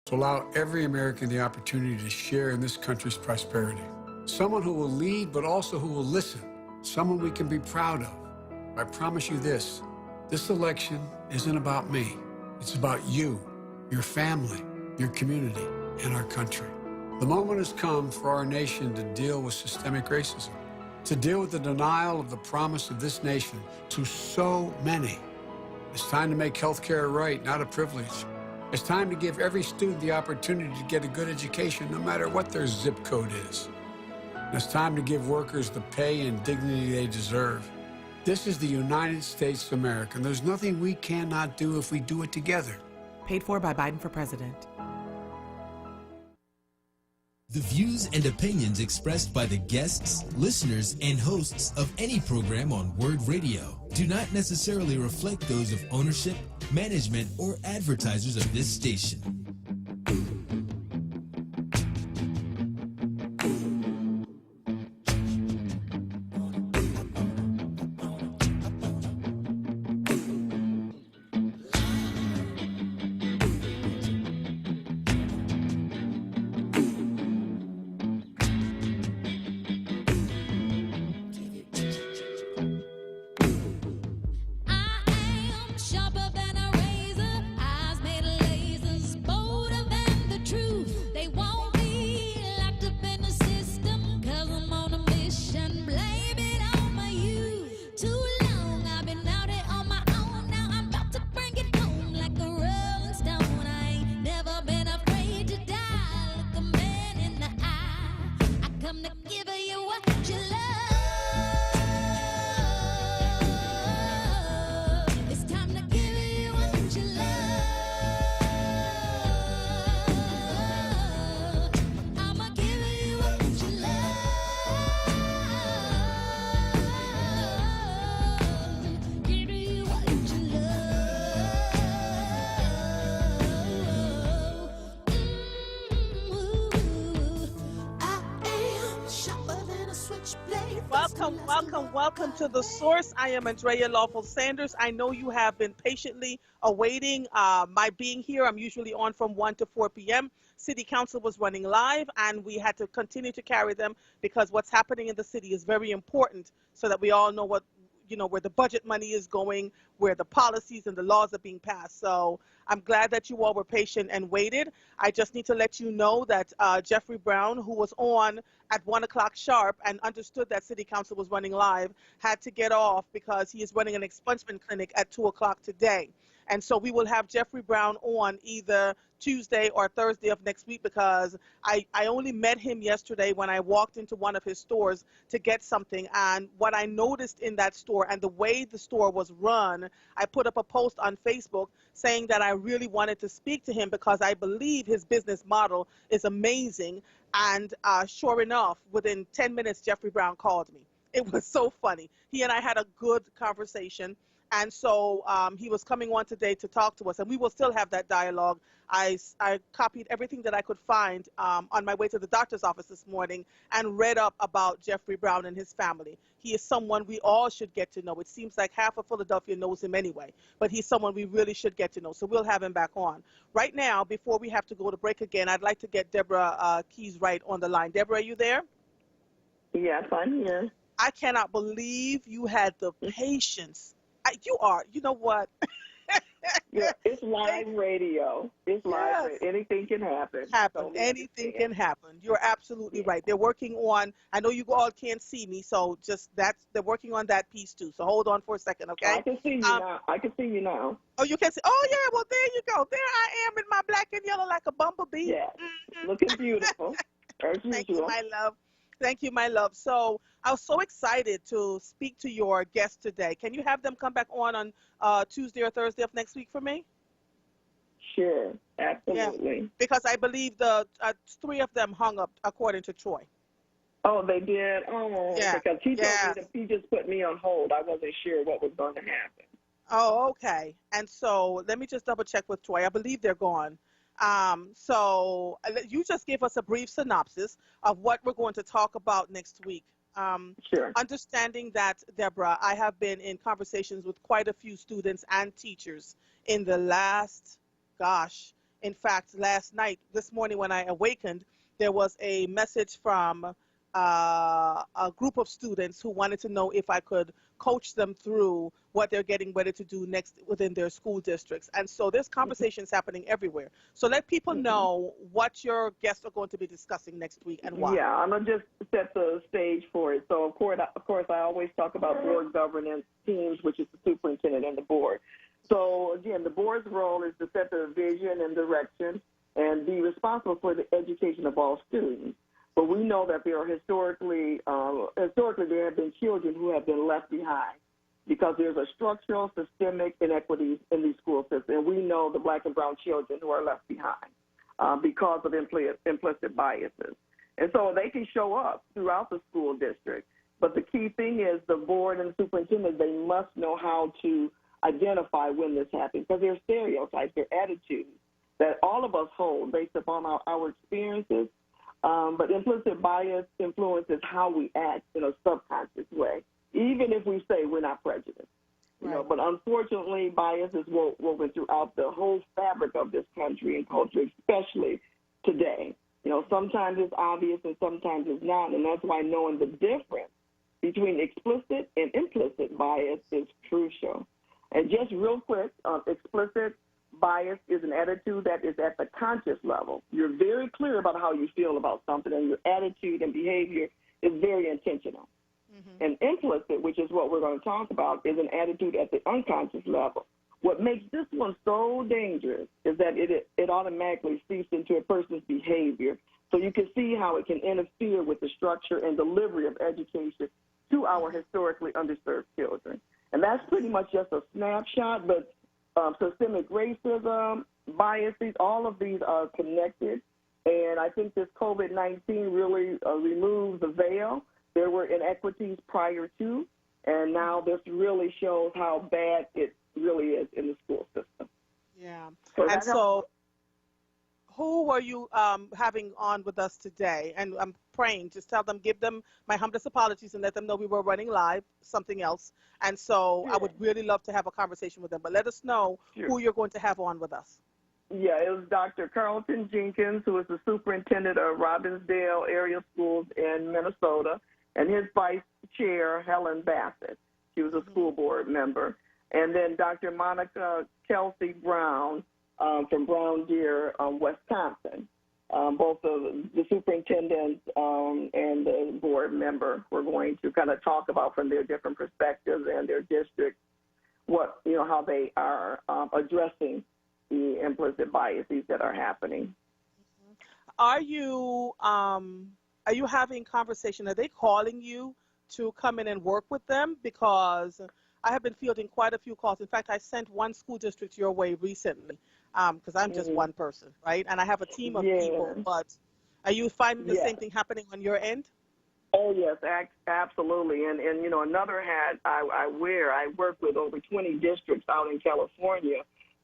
to allow every American the opportunity to share in this country's prosperity. Someone who will lead, but also who will listen. Someone we can be proud of. I promise you this election isn't about me. It's about you, your family, your community, and our country. The moment has come for our nation to deal with systemic racism, to deal with the denial of the promise of this nation to so many. It's time to make healthcare a right, not a privilege. It's time to give every student the opportunity to get a good education, no matter what their zip code is. And it's time to give workers the pay and dignity they deserve. This is the United States of America, and there's nothing we cannot do if we do it together. Paid for by Biden for President. The views and opinions expressed by the guests, listeners, and hosts of any program on Word Radio do not necessarily reflect those of ownership, management, or advertisers of this station. Welcome to The Source. I am Andrea Lawful Sanders. I know you have been patiently awaiting my being here. I'm usually on from 1 to 4 p.m. City Council was running live, and we had to continue to carry them because what's happening in the city is very important so that we all know what, where the budget money is going, where the policies and the laws are being passed. So I'm glad that you all were patient and waited. I just need to let you know that Jeffery Brown, who was on at 1 o'clock sharp and understood that City Council was running live, had to get off because he is running an expungement clinic at 2 o'clock today. And so we will have Jeffery Brown on either Tuesday or Thursday of next week because I only met him yesterday when I walked into one of his stores to get something. And what I noticed in that store and the way the store was run, I put up a post on Facebook saying that I really wanted to speak to him because I believe his business model is amazing. And sure enough, within 10 minutes, Jeffery Brown called me. It was so funny. He and I had a good conversation. And so he was coming on today to talk to us, and we will still have that dialogue. I copied everything that I could find on my way to the doctor's office this morning and read up about Jeffery Brown and his family. He is someone we all should get to know. It seems like half of Philadelphia knows him anyway, but he's someone we really should get to know. So we'll have him back on. Right now, before we have to go to break again, I'd like to get Deborah Keys Wright on the line. Deborah, are you there? Yes, I'm here. I cannot believe you had the patience. You are. You know what? Yeah, it's live radio. It's live. Anything can happen. Anything can happen. You're absolutely right. They're working on, I know you all can't see me, so they're working on that piece too. So hold on for a second, okay? I can see you now. I can see you now. Oh, you can see? Oh, yeah, well, there you go. There I am in my black and yellow like a bumblebee. Yeah, looking beautiful. Thank you, my love. Thank you, my love. So I was so excited to speak to your guests today. Can you have them come back on Tuesday or Thursday of next week for me? Sure, absolutely. Yeah, because I believe the 3 of them hung up, according to Troy. Oh, they did? Oh, yeah. Because he told me that he just put me on hold. I wasn't sure what was going to happen. Oh, okay. And so let me just double check with Troy. I believe they're gone. So you just gave us a brief synopsis of what we're going to talk about next week. Sure. Understanding that, Deborah, I have been in conversations with quite a few students and teachers in the last, In fact, this morning when I awakened, there was a message from a group of students who wanted to know if I could coach them through what they're getting ready to do next within their school districts. And so there's conversations happening everywhere. So let people know what your guests are going to be discussing next week and why. Yeah, I'm going to just set the stage for it. So, of course, I always talk about board governance teams, which is the superintendent and the board. So, again, the board's role is to set the vision and direction and be responsible for the education of all students. But we know that there are historically there have been children who have been left behind because there's a structural, systemic inequities in these school systems. And we know the Black and brown children who are left behind because of implicit biases. And so they can show up throughout the school district. But the key thing is the board and the superintendent, they must know how to identify when this happens because there are stereotypes, there are attitudes that all of us hold based upon our experiences. But implicit bias influences how we act in a subconscious way, even if we say we're not prejudiced. You know, but unfortunately, bias is woven throughout the whole fabric of this country and culture, especially today. You know, sometimes it's obvious and sometimes it's not, and that's why knowing the difference between explicit and implicit bias is crucial. And just real quick, explicit bias is an attitude that is at the conscious level. You're very clear about how you feel about something, and your attitude and behavior is very intentional. And implicit, which is what we're going to talk about, is an attitude at the unconscious level. What makes this one so dangerous is that it automatically seeps into a person's behavior. So you can see how it can interfere with the structure and delivery of education to our historically underserved children. And that's pretty much just a snapshot, but systemic racism, biases, all of these are connected. And I think this COVID-19 really removes the veil. There were inequities prior to, and now this really shows how bad it really is in the school system. Yeah. And so who are you having on with us today? And I'm praying, just tell them, give them my humblest apologies and let them know we were running live, something else. And so I would really love to have a conversation with them, but let us know who you're going to have on with us. Yeah, it was Dr. Carlton Jenkins, who is the superintendent of Robbinsdale area schools in Minnesota, and his vice chair, Helen Bassett. She was a school board member. And then Dr. Monica Kelsey-Brown from Brown Deer, Wisconsin. Both of the superintendents and the board member were going to kind of talk about from their different perspectives and their districts how they are addressing the implicit biases that are happening. Are you having conversation? Are they calling you to come in and work with them? Because I have been fielding quite a few calls. In fact, I sent one school district your way recently because I'm just one person, right? And I have a team of people. But are you finding the same thing happening on your end? Oh, yes, absolutely. And another hat I wear, I work with over 20 districts out in California.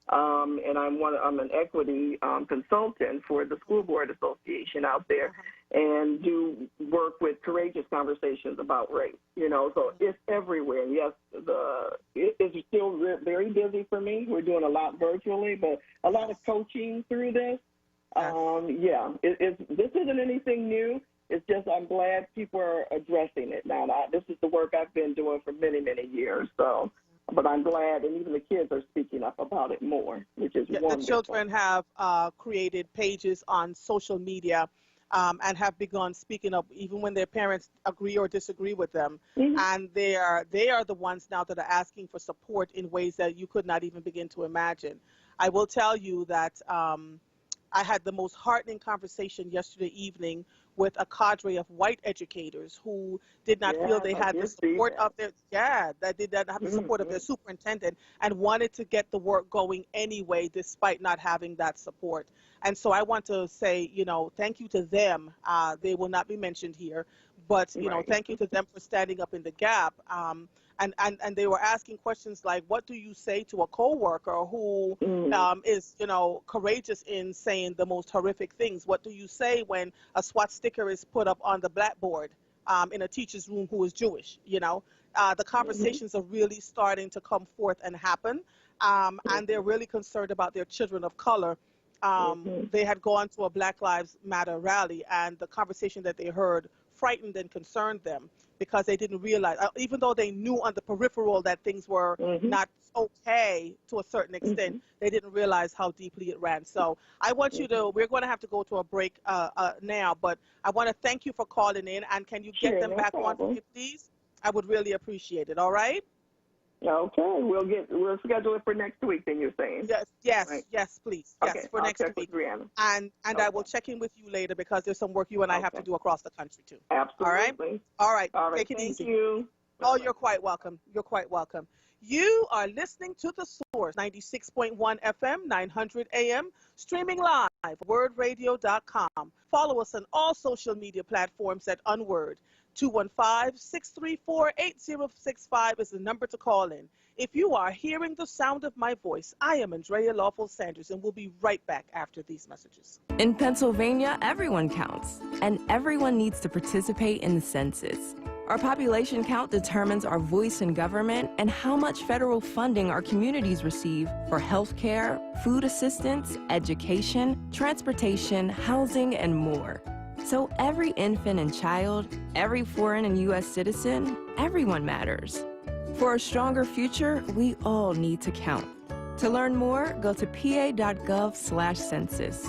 And I'm an equity consultant for the School Board Association out there, and do work with courageous conversations about race. So it's everywhere. Yes, it's still very busy for me. We're doing a lot virtually, but a lot of coaching through this. This isn't anything new. It's just I'm glad people are addressing it now. This is the work I've been doing for many, many years. So. But I'm glad, and even the kids are speaking up about it more, which is wonderful. The children have created pages on social media and have begun speaking up, even when their parents agree or disagree with them. And they are the ones now that are asking for support in ways that you could not even begin to imagine. I will tell you that I had the most heartening conversation yesterday evening with a cadre of white educators who did not feel they had the support of their that did not have the support of their superintendent and wanted to get the work going anyway despite not having that support. And so I want to say, thank you to them. They will not be mentioned here, but thank you to them for standing up in the gap. And they were asking questions like, what do you say to a coworker who is, courageous in saying the most horrific things? What do you say when a SWAT sticker is put up on the blackboard in a teacher's room who is Jewish? The conversations are really starting to come forth and happen. And they're really concerned about their children of color They had gone to a Black Lives Matter rally, and the conversation that they heard frightened and concerned them because they didn't realize, even though they knew on the peripheral that things were not okay to a certain extent, they didn't realize how deeply it ran. So I want you to, we're going to have to go to a break now, but I want to thank you for calling in, and can you get them back on for me, please? I would really appreciate it, all right? Okay, we'll schedule it for next week. Then you're saying? Yes, right. yes, please, okay. yes, for I'll next check week. with Brianna. And okay. I will check in with you later because there's some work you and I have to do across the country too. Absolutely. All right. All right. Take it Thank easy. you. Oh, you're quite welcome. You're quite welcome. You are listening to The Source, 96.1 FM, 900 AM, streaming live at wordradio.com. Follow us on all social media platforms at Unword. 215-634-8065 is the number to call in. If you are hearing the sound of my voice, I am Andrea Lawful Sanders, and we'll be right back after these messages. In Pennsylvania, everyone counts, and everyone needs to participate in the census. Our population count determines our voice in government and how much federal funding our communities receive for health care, food assistance, education, transportation, housing, and more. So every infant and child, every foreign and U.S. citizen, everyone matters. For a stronger future, we all need to count. To learn more, go to pa.gov/census.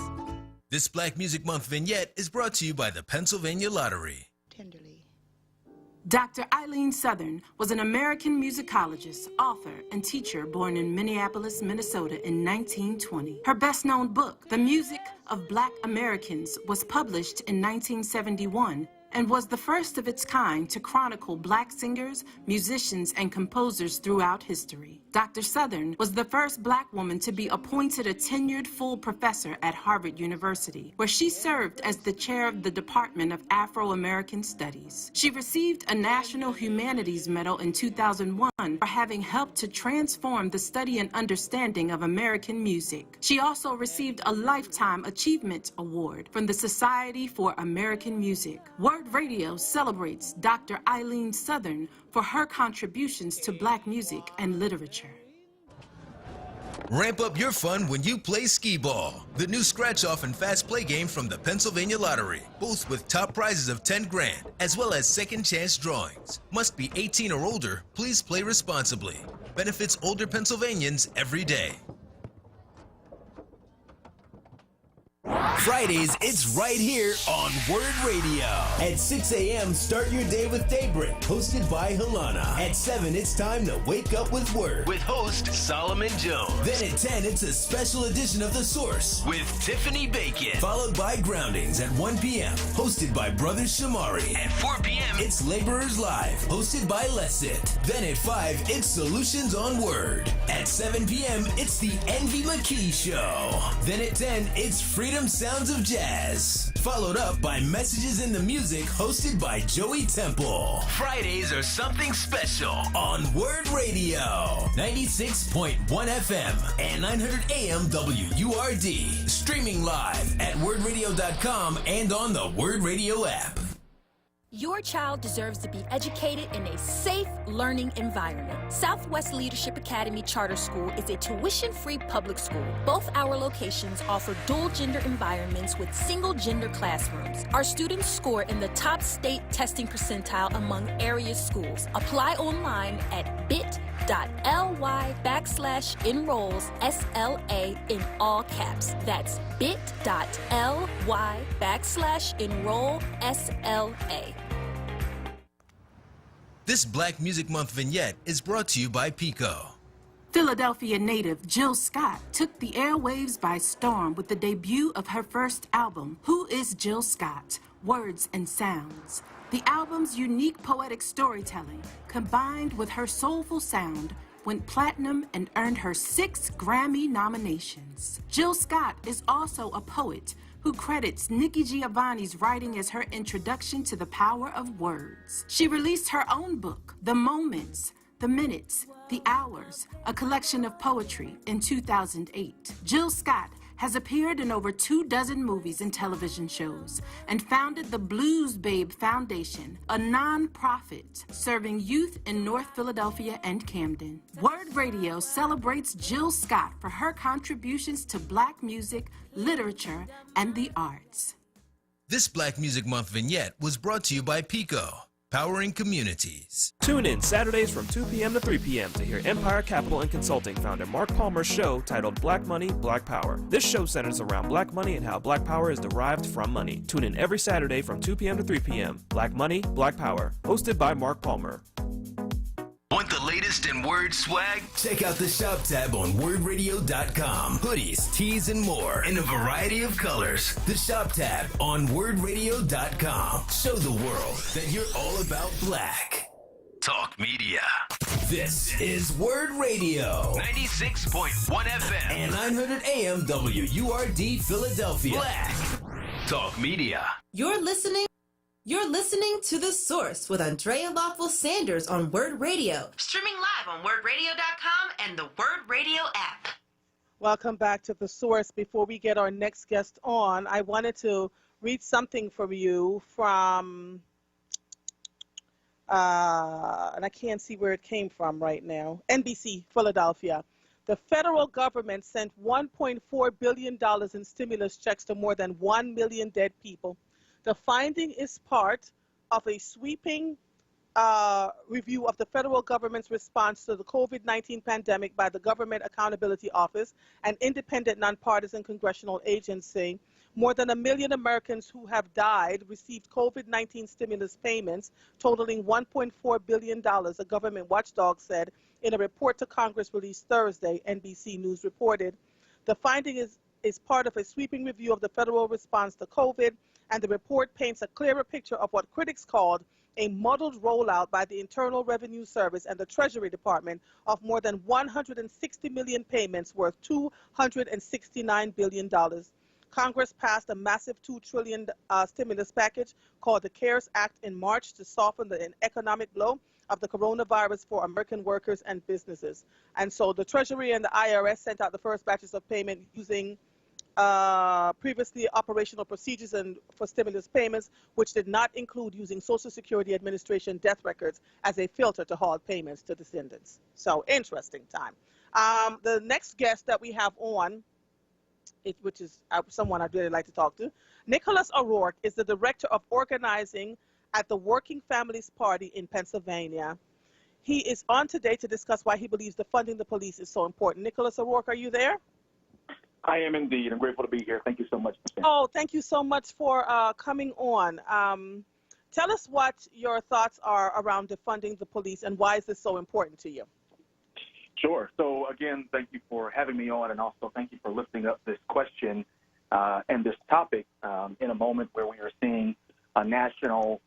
This Black Music Month vignette is brought to you by the Pennsylvania Lottery. Tenderly. Dr. Eileen Southern was an American musicologist, author, and teacher born in Minneapolis, Minnesota in 1920. Her best-known book, The Music of Black Americans, was published in 1971 and was the first of its kind to chronicle Black singers, musicians, and composers throughout history. Dr. Southern was the first Black woman to be appointed a tenured full professor at Harvard University, where she served as the chair of the Department of Afro-American Studies. She received a National Humanities Medal in 2001 for having helped to transform the study and understanding of American music. She also received a Lifetime Achievement Award from the Society for American Music. Word Radio celebrates Dr. Eileen Southern for her contributions to Black music and literature. Ramp up your fun when you play skee ball, the new scratch-off and fast play game from the Pennsylvania Lottery, both with top prizes of $10,000, as well as second chance drawings. Must be 18 or older. Please play responsibly. Benefits older Pennsylvanians every day. Fridays, it's right here on Word Radio. At 6 a.m., start your day with Daybreak, hosted by Helena. At 7, it's time to wake up with Word, with host Solomon Jones. Then at 10, it's a special edition of The Source with Tiffany Bacon. Followed by Groundings at 1 p.m., hosted by Brothers Shamari. At 4 p.m., it's Laborers Live, hosted by Bassett. Then at 5, it's Solutions on Word. At 7 p.m., it's the Envy McKee Show. Then at 10, it's Freedom Sounds of Jazz, followed up by Messages in the Music, hosted by Joey Temple. Fridays are something special on Word Radio, 96.1 FM and 900 AM WURD, streaming live at wordradio.com and on the Word Radio app. Your child deserves to be educated in a safe learning environment. Southwest Leadership Academy Charter School is a tuition-free public school. Both our locations offer dual-gender environments with single-gender classrooms. Our students score in the top state testing percentile among area schools. Apply online at bit.ly/enrolls SLA in all caps. That's bit.ly/enroll SLA. This Black Music Month vignette is brought to you by PECO. Philadelphia native Jill Scott took the airwaves by storm with the debut of her first album, Who is Jill Scott? Words and Sounds. The album's unique poetic storytelling, combined with her soulful sound, went platinum and earned her 6 Grammy nominations. Jill Scott is also a poet who credits Nikki Giovanni's writing as her introduction to the power of words. She released her own book, The Moments, The Minutes, The Hours, a collection of poetry, in 2008. Jill Scott has appeared in over 24 movies and television shows and founded the Blues Babe Foundation, a non-profit serving youth in North Philadelphia and Camden. Word Radio celebrates Jill Scott for her contributions to Black music, literature, and the arts. This Black Music Month vignette was brought to you by PECO, powering communities. Tune in Saturdays from 2 p.m. to 3 p.m. to hear Empire Capital and Consulting founder Mark Palmer's show titled Black Money, Black Power. This show centers around black money and how black power is derived from money. Tune in every Saturday from 2 p.m. to 3 p.m. Black Money, Black Power, hosted by Mark Palmer. Want the latest in Word swag? Check out the shop tab on wordradio.com. Hoodies, tees, and more in a variety of colors. The shop tab on wordradio.com. Show the world that you're all about black. Talk Media. This is Word Radio. 96.1 FM and 900 AM WURD Philadelphia. Black. Talk Media. You're listening to The Source with Andrea Lawful Sanders on Word Radio. Streaming live on wordradio.com and the Word Radio app. Welcome back to The Source. Before we get our next guest on, I wanted to read something from you from, and I can't see where it came from right now, NBC, Philadelphia. The federal government sent $1.4 billion in stimulus checks to more than 1 million dead people. The finding is part of a sweeping review of the federal government's response to the COVID-19 pandemic by the Government Accountability Office, an independent nonpartisan congressional agency. More than 1 million Americans who have died received COVID-19 stimulus payments totaling $1.4 billion, a government watchdog said in a report to Congress released Thursday, NBC News reported. The finding is part of a sweeping review of the federal response to COVID, and the report paints a clearer picture of what critics called a muddled rollout by the Internal Revenue Service and the Treasury Department of more than 160 million payments worth $269 billion. Congress passed a massive $2 trillion stimulus package called the CARES Act in March to soften the economic blow of the coronavirus for American workers and businesses. And so the Treasury and the IRS sent out the first batches of payment using previously operational procedures and for stimulus payments, which did not include using Social Security Administration death records as a filter to halt payments to descendants. So interesting time. The next guest that we have on, which is someone I'd really like to talk to, Nicolas O'Rourke is the director of organizing at the Working Families Party in Pennsylvania. He is on today to discuss why he believes defunding the police is so important. Nicolas O'Rourke, are you there? I am indeed. I'm grateful to be here. Thank you so much. Oh, thank you so much for coming on. Tell us what your thoughts are around defunding the police and why is this so important to you? Sure. So again, thank you for having me on, and also thank you for lifting up this question and this topic in a moment where we are seeing a national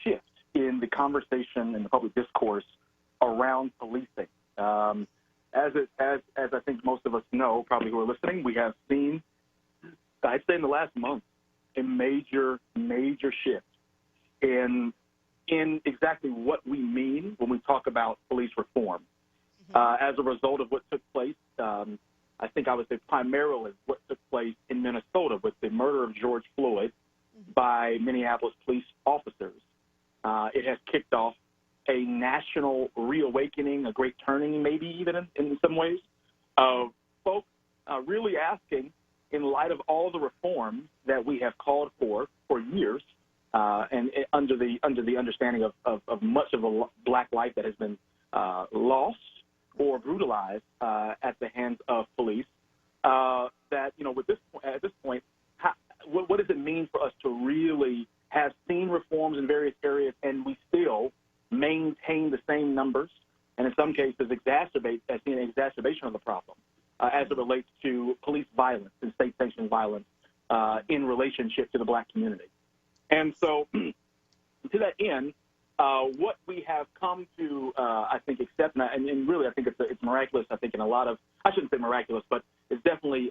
shift in the conversation and the public discourse around policing. As I think most of us know, probably who are listening, we have seen, I'd say in the last month, a major shift in exactly what we mean when we talk about police reform. As a result of what took place, I think I would say primarily what took place in Minnesota with the murder of George Floyd by Minneapolis police officers. It has kicked off a national reawakening, a great turning maybe even in some ways, of folks really asking, in light of all the reforms that we have called for years, and under the understanding of much of the black life that has been lost or brutalized at the hands of police, that, you know, at this point, what does it mean for us to really have seen reforms in various areas and we still maintain the same numbers, and in some cases seen an exacerbation of the problem as it relates to police violence and state-sanctioned violence in relationship to the black community. And so to that end, what we have come to, I think, accept, and really I think it's miraculous, I think in a lot of, I shouldn't say miraculous, but it's definitely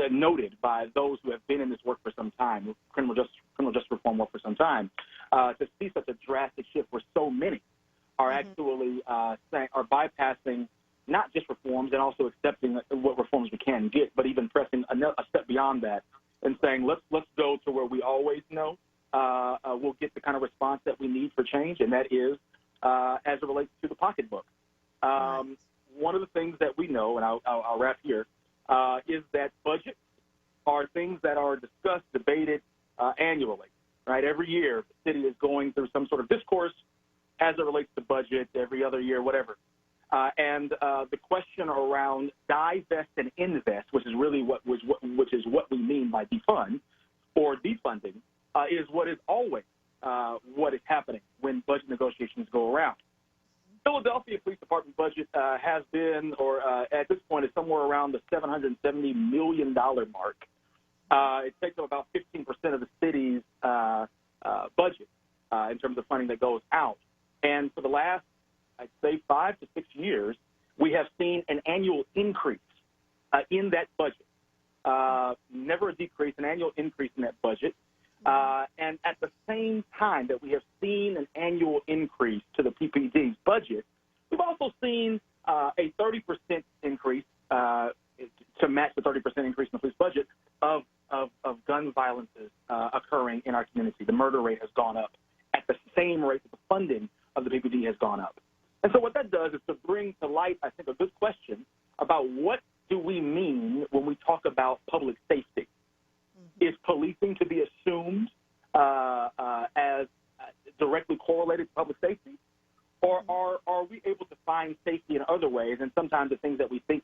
noted by those who have been in this work for some time, criminal justice reform work for some time, to see such a drastic shift where so many are actually are bypassing not just reforms and also accepting what reforms we can get, but even pressing a step beyond that and saying, let's go to where we always know we'll get the kind of response that we need for change, and that is as it relates to the pocketbook. One of the things that we know, and I'll wrap here, is that budgets are things that are discussed, debated annually, right? Every year, the city is going through some sort of discourse as it relates to budget, every other year, whatever. And the question around divest and invest, which is really what we mean by defund or defunding, is what is always what is happening when budget negotiations go around. Philadelphia Police Department budget has been, or at this point, is somewhere around the $770 million mark. It takes up about 15% of the city's budget in terms of funding that goes out. And for the last, I'd say, 5 to 6 years, we have seen an annual increase in that budget. Never a decrease, an annual increase in that budget. And at the same time that we have seen an annual increase to the PPD's budget, we've also seen a 30% increase to match the 30% increase in the police budget of gun violences occurring in our community. The murder rate has gone up at the same rate that the funding of the PPD has gone up. And so what that does is to bring to light, I think, a good question about what do we mean when we talk about public safety. Is policing to be assumed as directly correlated to public safety? Or are we able to find safety in other ways? And sometimes the things that we think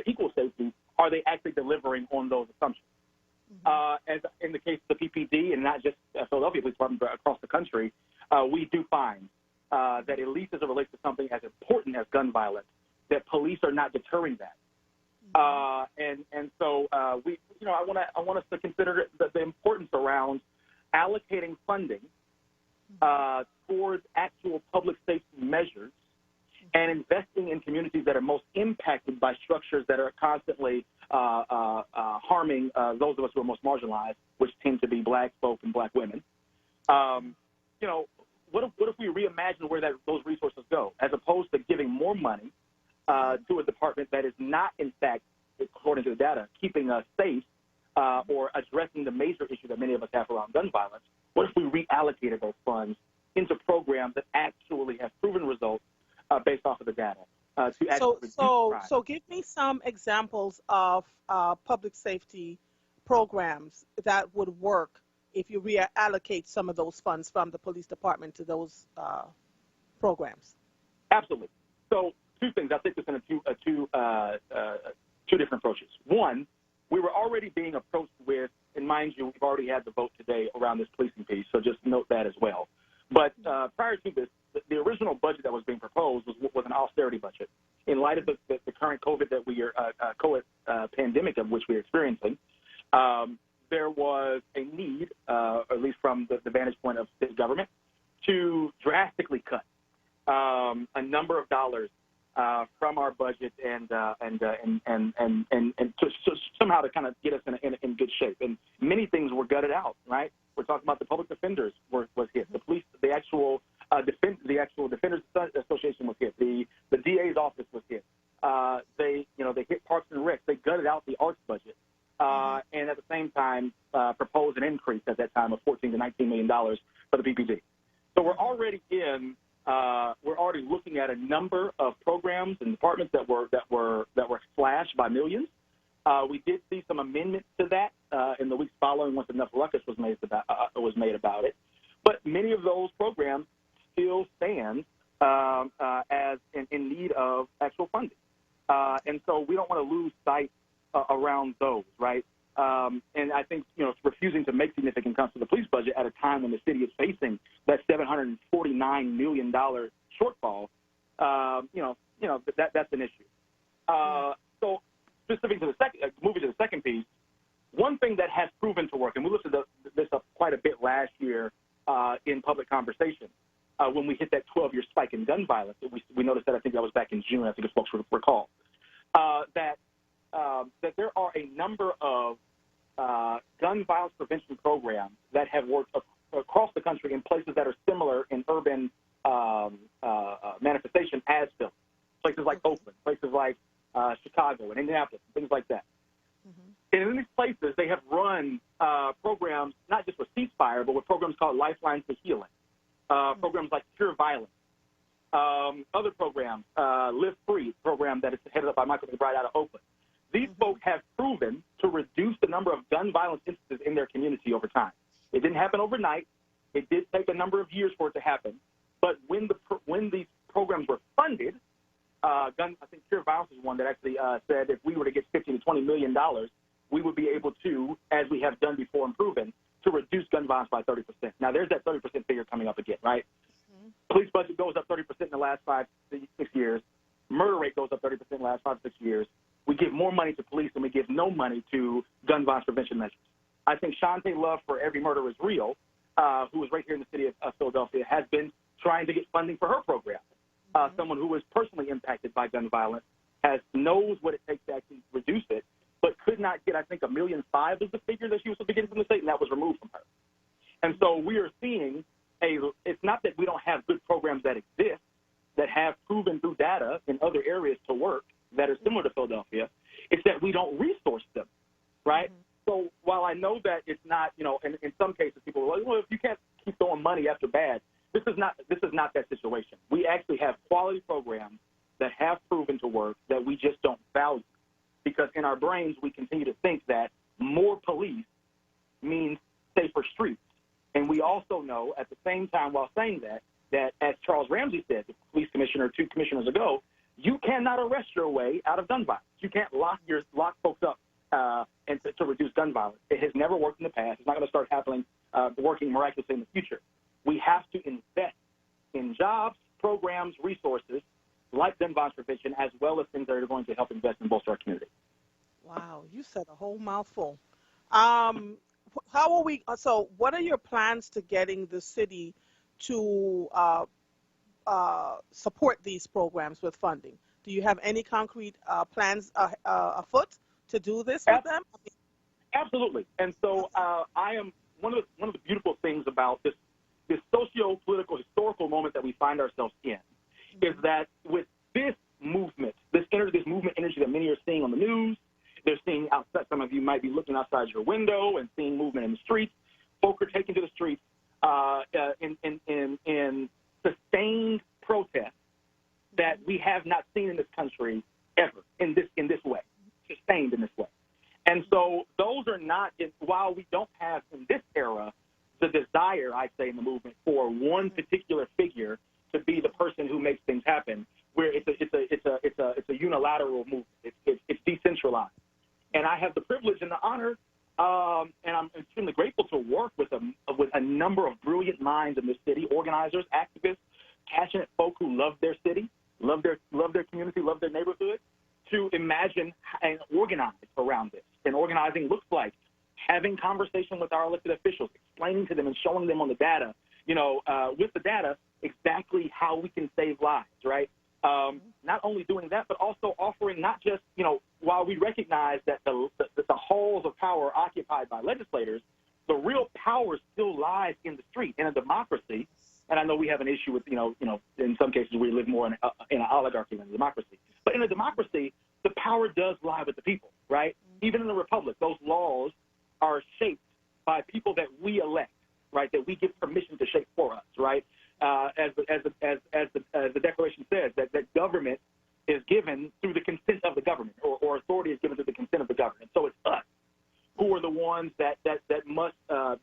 equal safety, are they actually delivering on those assumptions? As in the case of the PPD, and not just Philadelphia Police Department, but across the country, we do find that at least as it relates to something as important as gun violence, that police are not deterring that. And so I want us to consider the importance around allocating funding towards actual public safety measures and investing in communities that are most impacted by structures that are constantly harming those of us who are most marginalized, which tend to be black folk and black women. What if we reimagine where those resources go, as opposed to giving more money to a department that is not, in fact, according to the data, keeping us safe or addressing the major issue that many of us have around gun violence? What if we reallocated those funds into programs that actually have proven results based off of the data? So give me some examples of public safety programs that would work if you reallocate some of those funds from the police department to those programs. Absolutely. So two things. I think this in two different approaches. One, we were already being approached with, and mind you, we've already had the vote today around this policing piece, so just note that as well. But prior to this, the original budget that was being proposed was an austerity budget. In light of the current COVID that we are pandemic of which we're experiencing, there was a need, at least from the vantage point of state government, to drastically cut a number of dollars from our budget and to somehow to kind of get us in good shape. And many things were gutted out, right? We're talking about the public defenders was hit, the police, the actual Defenders Association was hit, the DA's office was hit. They hit Parks and Rec. They gutted out the arts budget. And at the same time proposed an increase at that time of $14 to $19 million for the PPD. So we're already looking at a number of programs and departments that were slashed by millions. We did see some amendments to that in the weeks following once enough ruckus was made about it. But many of those programs still stand as in need of actual funding, and so we don't want to lose sight around those, right? And I think, refusing to make significant cuts to the police budget at a time when the city is facing that $749 million shortfall, that's an issue. So specific to moving to the second piece, one thing that has proven to work, and we lifted this up quite a bit last year in public conversation, when we hit that 12-year spike in gun violence, we noticed that, I think that was back in June, I think if folks recall, that there are a number of gun violence prevention programs that have worked across the country in places that are similar in urban manifestation as Philly. places like Oakland, places like Chicago and Indianapolis, things like that. And in these places, they have run programs, not just with ceasefire, but with programs called Lifelines to Healing, programs like Cure Violence, other programs, Live Free program that is headed up by Michael McBride out of Oakland. These folks have proven to reduce the number of gun violence instances in their community over time. It didn't happen overnight. It did take a number of years for it to happen. But when these programs were funded, I think Cure Violence is one that actually said if we were to get $15 to $20 million, we would be able to, as we have done before and proven, to reduce gun violence by 30%. Now, there's that 30% figure coming up again, right? Police budget goes up 30% in the last 5 to 6 years. Murder rate goes up 30% in the last 5 to 6 years. We give more money to police than we give no money to gun violence prevention measures. I think Shantae Love for Every Murder is Real, who is right here in the city of Philadelphia, has been trying to get funding for her program. Someone who was personally impacted by gun violence knows what it takes to actually reduce it, but could not get, I think, $1.5 million is the figure that she was supposed to get from the state, and that was removed from her. And so we are seeing it's not that we don't have good programs that exist that have proven through data in other areas to work that are similar to Philadelphia. It's that we don't resource them, right? So while I know that it's not, in some cases people are like, well, if you can't keep throwing money after bad, this is not that situation. We actually have quality programs that have proven to work that we just don't value, because in our brains we continue to think that more police means safer streets. And we also know at the same time while saying that as Charles Ramsey said, the police commissioner 2 commissioners ago, you cannot arrest your way out of gun violence. You can't lock folks up and to reduce gun violence. It has never worked in the past. It's not going to start happening, working miraculously in the future. We have to invest in jobs, programs, resources like gun violence prevention, as well as things that are going to help invest and bolster our community. Wow, you said a whole mouthful. How are we? So, what are your plans to getting the city to support these programs with funding? Do you have any concrete plans afoot to do this with them? Absolutely. And so, I am one of the beautiful things about this socio-political historical moment that we find ourselves in is that with this movement, this movement energy that many are seeing on the news, they're seeing outside. Some of you might be looking outside your window and seeing movement in the streets. Folk are taking to the streets in sustained protest that we have not seen in this country ever in this way, sustained in this way. And so those are not, while we don't have in this era the desire, I'd say, in the movement for one particular figure to be the person who makes things happen, where it's a unilateral movement. It's decentralized. And I have the privilege and the honor, and I'm extremely grateful to work with a number of brilliant minds in this city, organizers, activists, passionate folk who love their city, love their community, love their neighborhood, to imagine and organize around this. And organizing looks like having conversation with our elected officials, explaining to them and showing them on the data, with the data, exactly how we can save lives, right? Not only doing that, but also offering not just, while we recognize that the halls of power are occupied by legislators, the real power still lies in the street. In a democracy, and I know we have an issue with, in some cases we live more in an oligarchy than a democracy. But in a democracy, the power does lie with the people, right? Even in a republic, those laws are shaped by people that we elect, right? That we give permission to shape for us, right? As the Declaration says, that government is given through the consent of the government, or authority is given through the consent of the government. So it's us who are the ones that must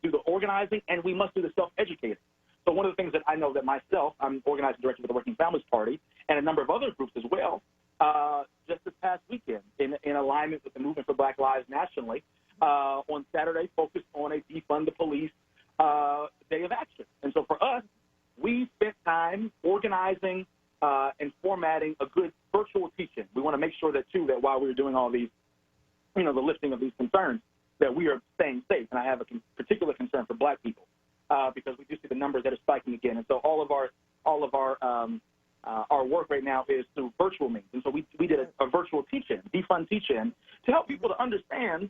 do the organizing, and we must do the self-educating. So one of the things that I know that myself, I'm organizing director for the Working Families Party, and a number of other groups as well, just this past weekend, in alignment with the Movement for Black Lives nationally, on Saturday, focused on a Defund the Police day of action. And so for us, we spent time organizing and formatting a good virtual teaching. We want to make sure that while we were doing all these, the lifting of these concerns, that we are staying safe. And I have a particular concern for Black people because we do see the numbers that are spiking again. And so all of our work right now is through virtual means. And so we did a virtual teach-in, defund teach-in, to help people to understand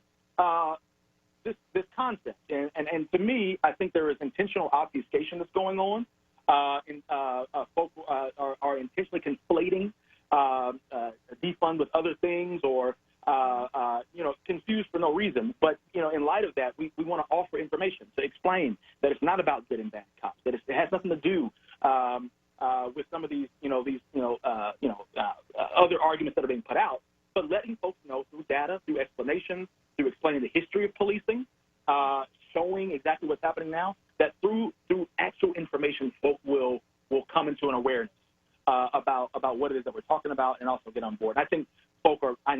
this concept. And to me, I think there is intentional obfuscation that's going on. Folk are intentionally conflating defund with other things or confused for no reason. But, in light of that, we want to offer information to explain that it's not about good and bad cops, that it has nothing to do with some of these, other arguments that are being put out, but letting folks know through data, through explanations, through explaining the history of policing, showing exactly what's happening now, that through actual information, folk will come into an awareness about what it is that we're talking about and also get on board. I think folk I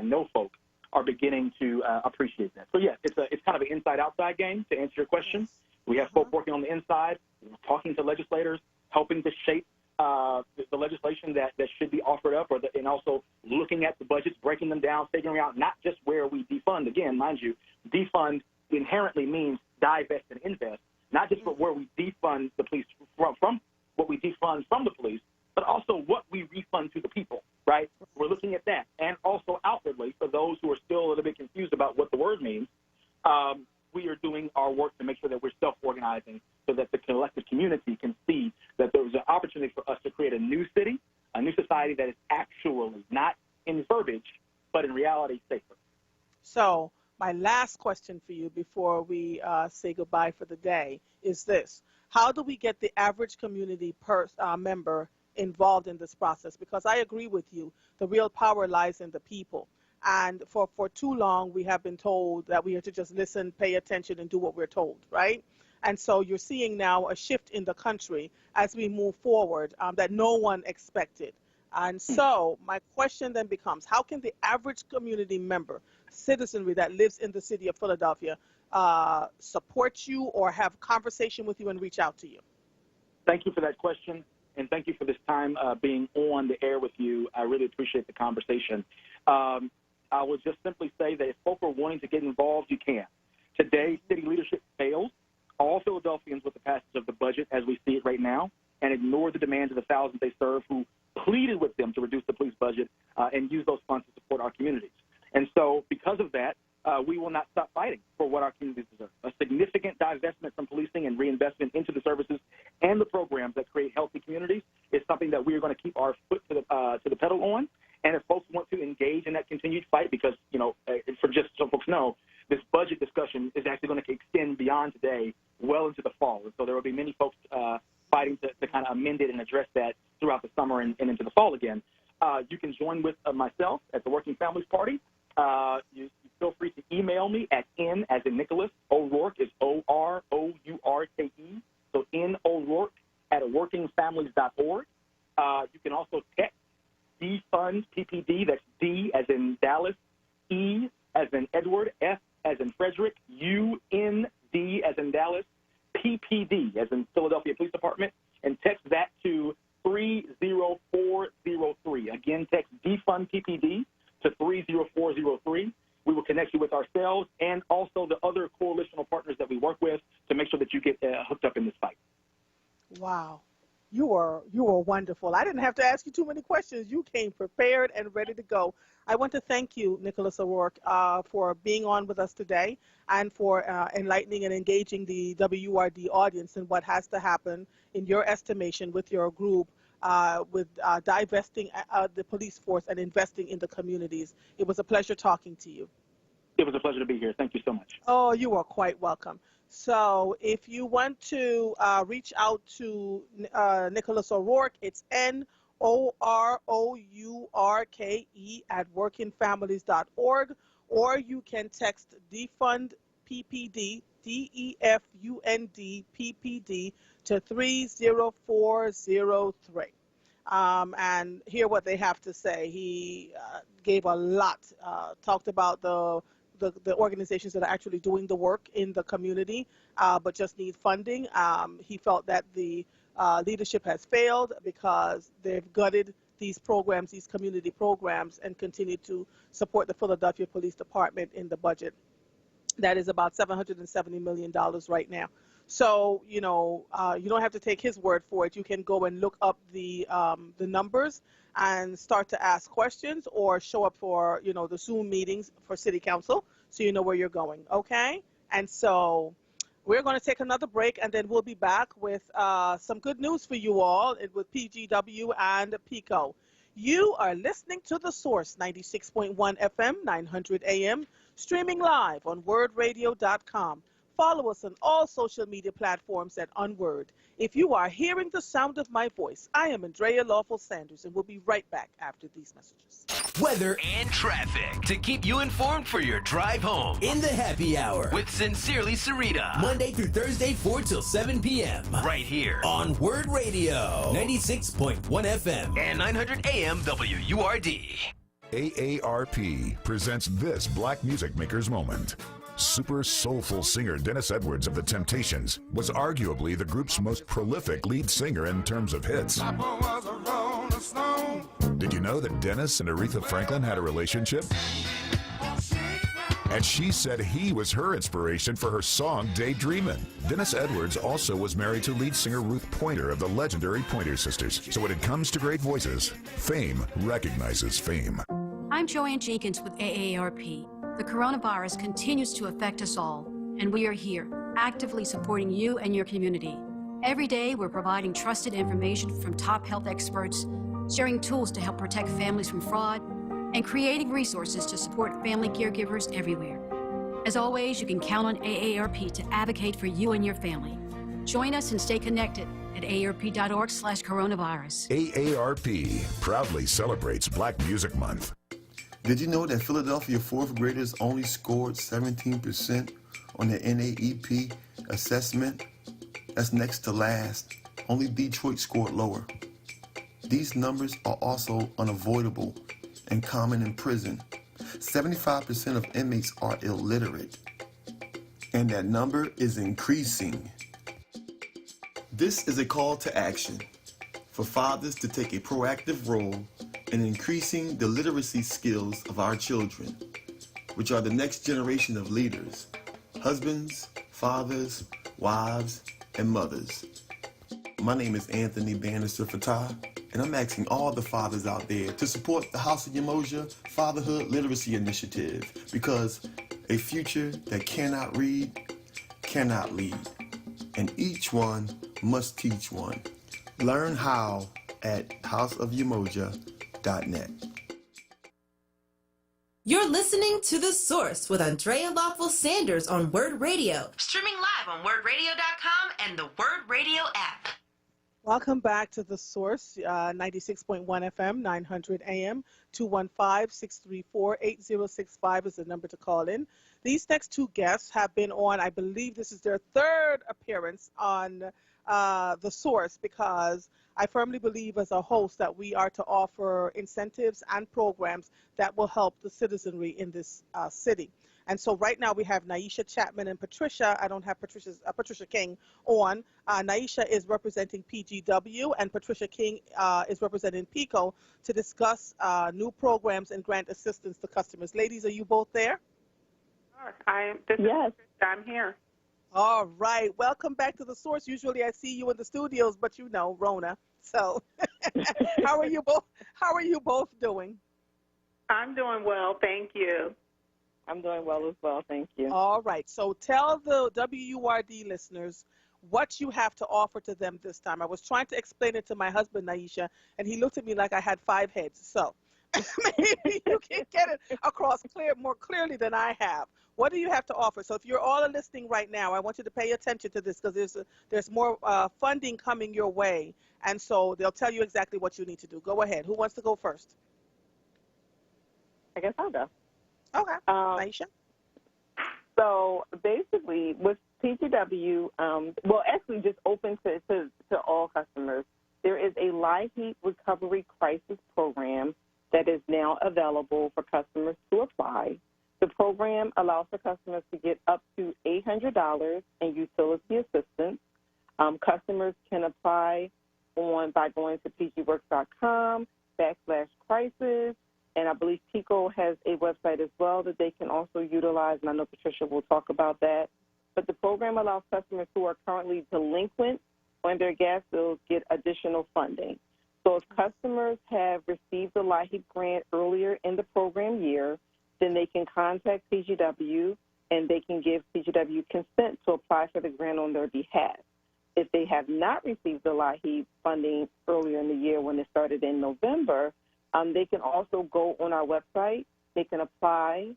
know folk are beginning to appreciate that. So, yes, it's kind of an inside-outside game, to answer your question. We have folk working on the inside, talking to legislators, helping to shape the legislation that should be offered up, and also looking at the budgets, breaking them down, figuring out not just where we defund. Again, mind you, defund inherently means divest and invest, not just where we defund the police from what we defund from the police, but also what we refund to the people, right? We're looking at that. And also outwardly, for those who are still a little bit confused about what the word means, we are doing our work to make sure that we're self-organizing so that the collective community can see that there's an opportunity for us to create a new city, a new society that is actually not in verbiage, but in reality safer. So my last question for you before we say goodbye for the day is this. How do we get the average community member involved in this process? Because I agree with you, the real power lies in the people. And for too long, we have been told that we have to just listen, pay attention, and do what we're told, right? And so you're seeing now a shift in the country as we move forward that no one expected. And so my question then becomes, how can the average community member, citizenry that lives in the city of Philadelphia, support you or have conversation with you and reach out to you? Thank you for that question, and thank you for this time being on the air with you. I really appreciate the conversation. I would just simply say that if folk are wanting to get involved, you can. Today, city leadership failed all Philadelphians with the passage of the budget as we see it right now and ignored the demands of the thousands they serve who pleaded with them to reduce the police budget and use those funds to support our communities. And so because of that, we will not stop fighting for what our communities deserve. A significant divestment from policing and reinvestment into the services and the programs that create healthy communities is something that we are going to keep our foot to the pedal on. And if folks want to engage in that continued fight, because, for just so folks know, this budget discussion is actually going to extend beyond today, well into the fall. And so there will be many folks fighting to kind of amend it and address that throughout the summer and into the fall again. You can join with myself at the Working Families Party. You feel free to email me at N as in Nicolas, O'Rourke is O-R-O-U-R-K-E, so N O'Rourke at workingfamilies.org. You can also text Defund PPD, that's D as in Dallas, E as in Edward, F as in Frederick, U-N-D as in Dallas, PPD as in Philadelphia Police Department, and text that to 30403. Again, text Defund PPD to 30403. We will connect you with ourselves and also the other coalitional partners that we work with to make sure that you get hooked up in this fight. Wow. You are wonderful. I didn't have to ask you too many questions. You came prepared and ready to go. I want to thank you, Nicolas O'Rourke, for being on with us today and for enlightening and engaging the WRD audience in what has to happen, in your estimation, with your group, with divesting the police force and investing in the communities. It was a pleasure talking to you. It was a pleasure to be here. Thank you so much. Oh, you are quite welcome. So if you want to reach out to Nicolas O'Rourke, it's N-O-R-O-U-R-K-E at workingfamilies.org, or you can text Defund PPD, D-E-F-U-N-D PPD to 30403. And hear what they have to say. He gave a lot, talked about the organizations that are actually doing the work in the community, but just need funding. He felt that the leadership has failed because they've gutted these programs, these community programs, and continue to support the Philadelphia Police Department in the budget. That is about $770 million right now. So, you don't have to take his word for it. You can go and look up the numbers and start to ask questions or show up for, the Zoom meetings for City Council so you know where you're going, okay? And so we're going to take another break, and then we'll be back with some good news for you all with PGW and PECO. You are listening to The Source, 96.1 FM, 900 AM, streaming live on wordradio.com. Follow us on all social media platforms at Unword. If you are hearing the sound of my voice, I am Andrea Lawful Sanders, and we'll be right back after these messages. Weather and traffic to keep you informed for your drive home. In the happy hour with Sincerely Sarita. Monday through Thursday, 4 till 7 p.m. Right here on Word Radio. 96.1 FM and 900 AM WURD. AARP presents this Black Music Makers Moment. Super soulful singer Dennis Edwards of The Temptations was arguably the group's most prolific lead singer in terms of hits. Did you know that Dennis and Aretha Franklin had a relationship? And she said he was her inspiration for her song Daydreamin'. Dennis Edwards also was married to lead singer Ruth Pointer of the legendary Pointer Sisters. So when it comes to great voices, fame recognizes fame. I'm Joanne Jenkins with AARP. The coronavirus continues to affect us all, and we are here, actively supporting you and your community. Every day, we're providing trusted information from top health experts, sharing tools to help protect families from fraud, and creating resources to support family caregivers everywhere. As always, you can count on AARP to advocate for you and your family. Join us and stay connected at aarp.org/coronavirus. AARP proudly celebrates Black Music Month. Did you know that Philadelphia fourth graders only scored 17% on their NAEP assessment? That's next to last. Only Detroit scored lower. These numbers are also unavoidable and common in prison. 75% of inmates are illiterate, and that number is increasing. This is a call to action for fathers to take a proactive role in increasing the literacy skills of our children, which are the next generation of leaders, husbands, fathers, wives, and mothers. My name is Anthony Bannister Fatah, and I'm asking all the fathers out there to support the House of Umoja Fatherhood Literacy Initiative, because a future that cannot read cannot lead, and each one must teach one. Learn how at houseofumoja.net. You're listening to The Source with Andrea Lawful Sanders on Word Radio. Streaming live on wordradio.com and the Word Radio app. Welcome back to The Source, 96.1 FM, 900 AM, 215-634-8065 is the number to call in. These next two guests have been on, I believe this is their third appearance on The Source, because I firmly believe as a host that we are to offer incentives and programs that will help the citizenry in this city. And so right now we have Nyisha, Chapman, and Patricia. I don't have Patricia King on. Nyisha is representing PGW, and Patricia King is representing PECO to discuss new programs and grant assistance to customers. Ladies, are you both there? Yes. I'm here. All right. Welcome back to The Source. Usually I see you in the studios, but you know, Rona. So how are you both doing? I'm doing well, thank you. I'm doing well as well, thank you. All right. So tell the WURD listeners what you have to offer to them this time. I was trying to explain it to my husband, Nyisha, and he looked at me like I had 5 heads. So maybe you can get it across more clearly than I have. What do you have to offer? So if you're all listening right now, I want you to pay attention to this, because there's more funding coming your way, and so they'll tell you exactly what you need to do. Go ahead. Who wants to go first? I guess I'll go. Okay. Nyisha? So basically with PGW, well, actually just open to all customers, there is a live heat recovery crisis program that is now available for customers to apply. The program allows for customers to get up to $800 in utility assistance. Customers can apply by going to pgworks.com/crisis, and I believe PECO has a website as well that they can also utilize, and I know Patricia will talk about that. But the program allows customers who are currently delinquent on their gas bills get additional funding. So if customers have received the LIHEAP grant earlier in the program year, then they can contact PGW and they can give PGW consent to apply for the grant on their behalf. If they have not received the LIHEAP funding earlier in the year when it started in November, They can also go on our website. They can apply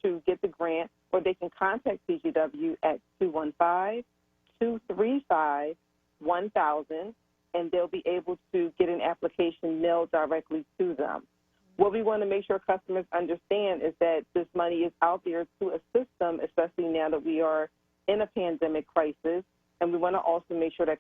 to get the grant, or they can contact PGW at 215-235-1000, and they'll be able to get an application mailed directly to them. What we want to make sure customers understand is that this money is out there to assist them, especially now that we are in a pandemic crisis. And we want to also make sure that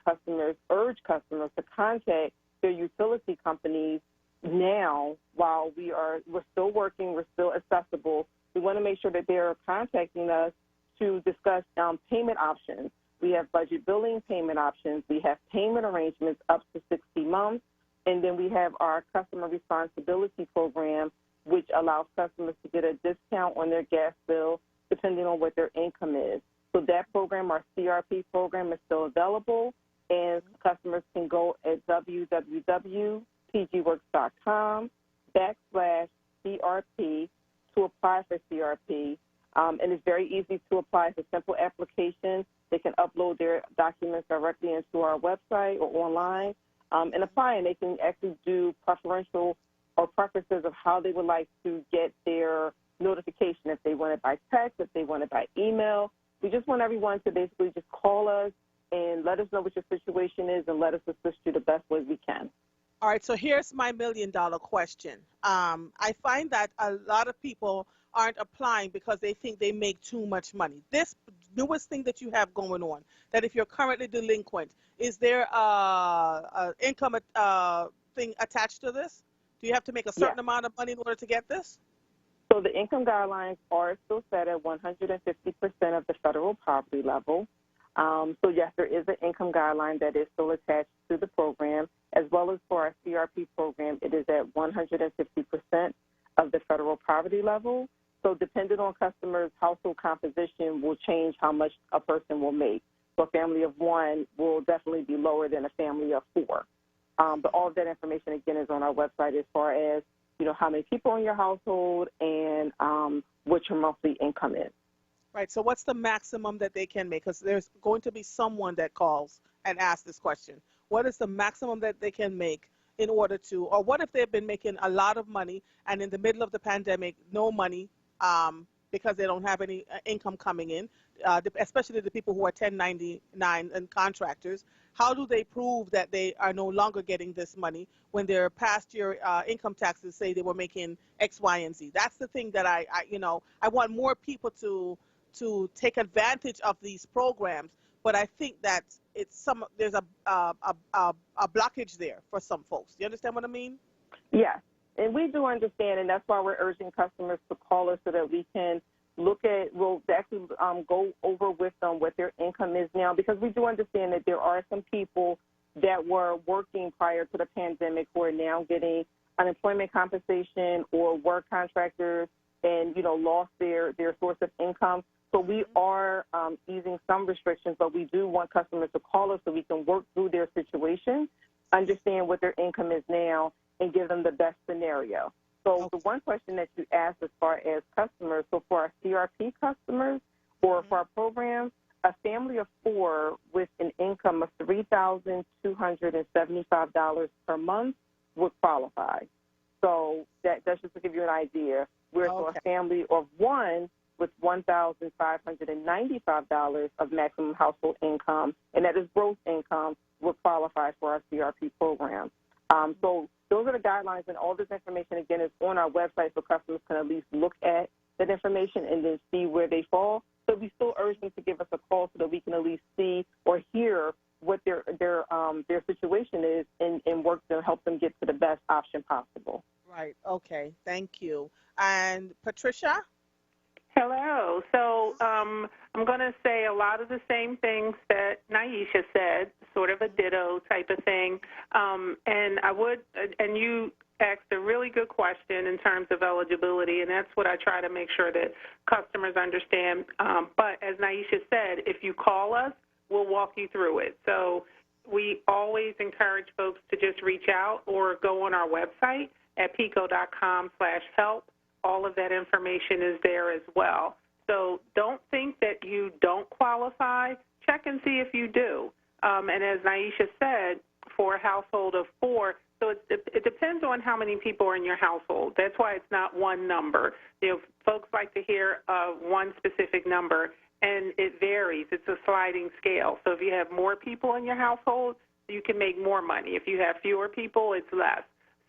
urge customers to contact their utility companies now while we're still working, we're still accessible. We want to make sure that they're contacting us to discuss payment options. We have budget billing payment options. We have payment arrangements up to 60 months. And then we have our customer responsibility program, which allows customers to get a discount on their gas bill depending on what their income is. So that program, our CRP program, is still available, and customers can go at www.pgworks.com/CRP to apply for CRP. And it's very easy to apply. It's a simple application. They can upload their documents directly into our website or online and apply, and they can actually do preferential or preferences of how they would like to get their notification, if they want it by text, if they want it by email. We just want everyone to basically just call us and let us know what your situation is and let us assist you the best way we can. All right, so here's my $1 million question. I find that a lot of people aren't applying because they think they make too much money. This newest thing that you have going on, that if you're currently delinquent, is there an income thing attached to this? Do you have to make a certain amount of money in order to get this? So the income guidelines are still set at 150% of the federal poverty level. So yes, there is an income guideline that is still attached to the program, as well as for our CRP program, it is at 150% of the federal poverty level. So depending on customers' household composition will change how much a person will make. So a family of one will definitely be lower than a family of four. But all of that information, again, is on our website as far as, you know, how many people in your household and what your monthly income is. Right, so what's the maximum that they can make? Because there's going to be someone that calls and asks this question. What is the maximum that they can make in order to, or what if they've been making a lot of money and in the middle of the pandemic, no money because they don't have any income coming in, especially the people who are 1099 and contractors? How do they prove that they are no longer getting this money when their past year income taxes say they were making X, Y, and Z? That's the thing that I want more people to take advantage of these programs, but I think that there's a blockage there for some folks. Do you understand what I mean? Yes, and we do understand, and that's why we're urging customers to call us so that we can we'll actually go over with them what their income is now, because we do understand that there are some people that were working prior to the pandemic who are now getting unemployment compensation or work contractors and, you know, lost their source of income. So we are easing some restrictions, but we do want customers to call us so we can work through their situation, understand what their income is now, and give them the best scenario. So the one question that you asked as far as customers, so for our CRP customers or for our program, a family of four with an income of $3,275 per month would qualify. So that's just to give you an idea. Whereas for a family of one with $1,595 of maximum household income, and that is gross income, would qualify for our CRP program. So those are the guidelines, and all this information, again, is on our website so customers can at least look at that information and then see where they fall. So we still urge them to give us a call so that we can at least see or hear what their situation is and work to help them get to the best option possible. Right. Okay. Thank you. And Patricia? Hello. So I'm going to say a lot of the same things that Nyisha said, sort of a ditto type of thing. And you asked a really good question in terms of eligibility, and that's what I try to make sure that customers understand. But as Nyisha said, if you call us, we'll walk you through it. So we always encourage folks to just reach out or go on our website at PECO.com/help. All of that information is there as well. So don't think that you don't qualify. Check and see if you do. And as Nyisha said, for a household of four, So it depends on how many people are in your household. That's why it's not one number. Folks like to hear one specific number, and it varies. It's a sliding scale. So if you have more people in your household, you can make more money. If you have fewer people, it's less.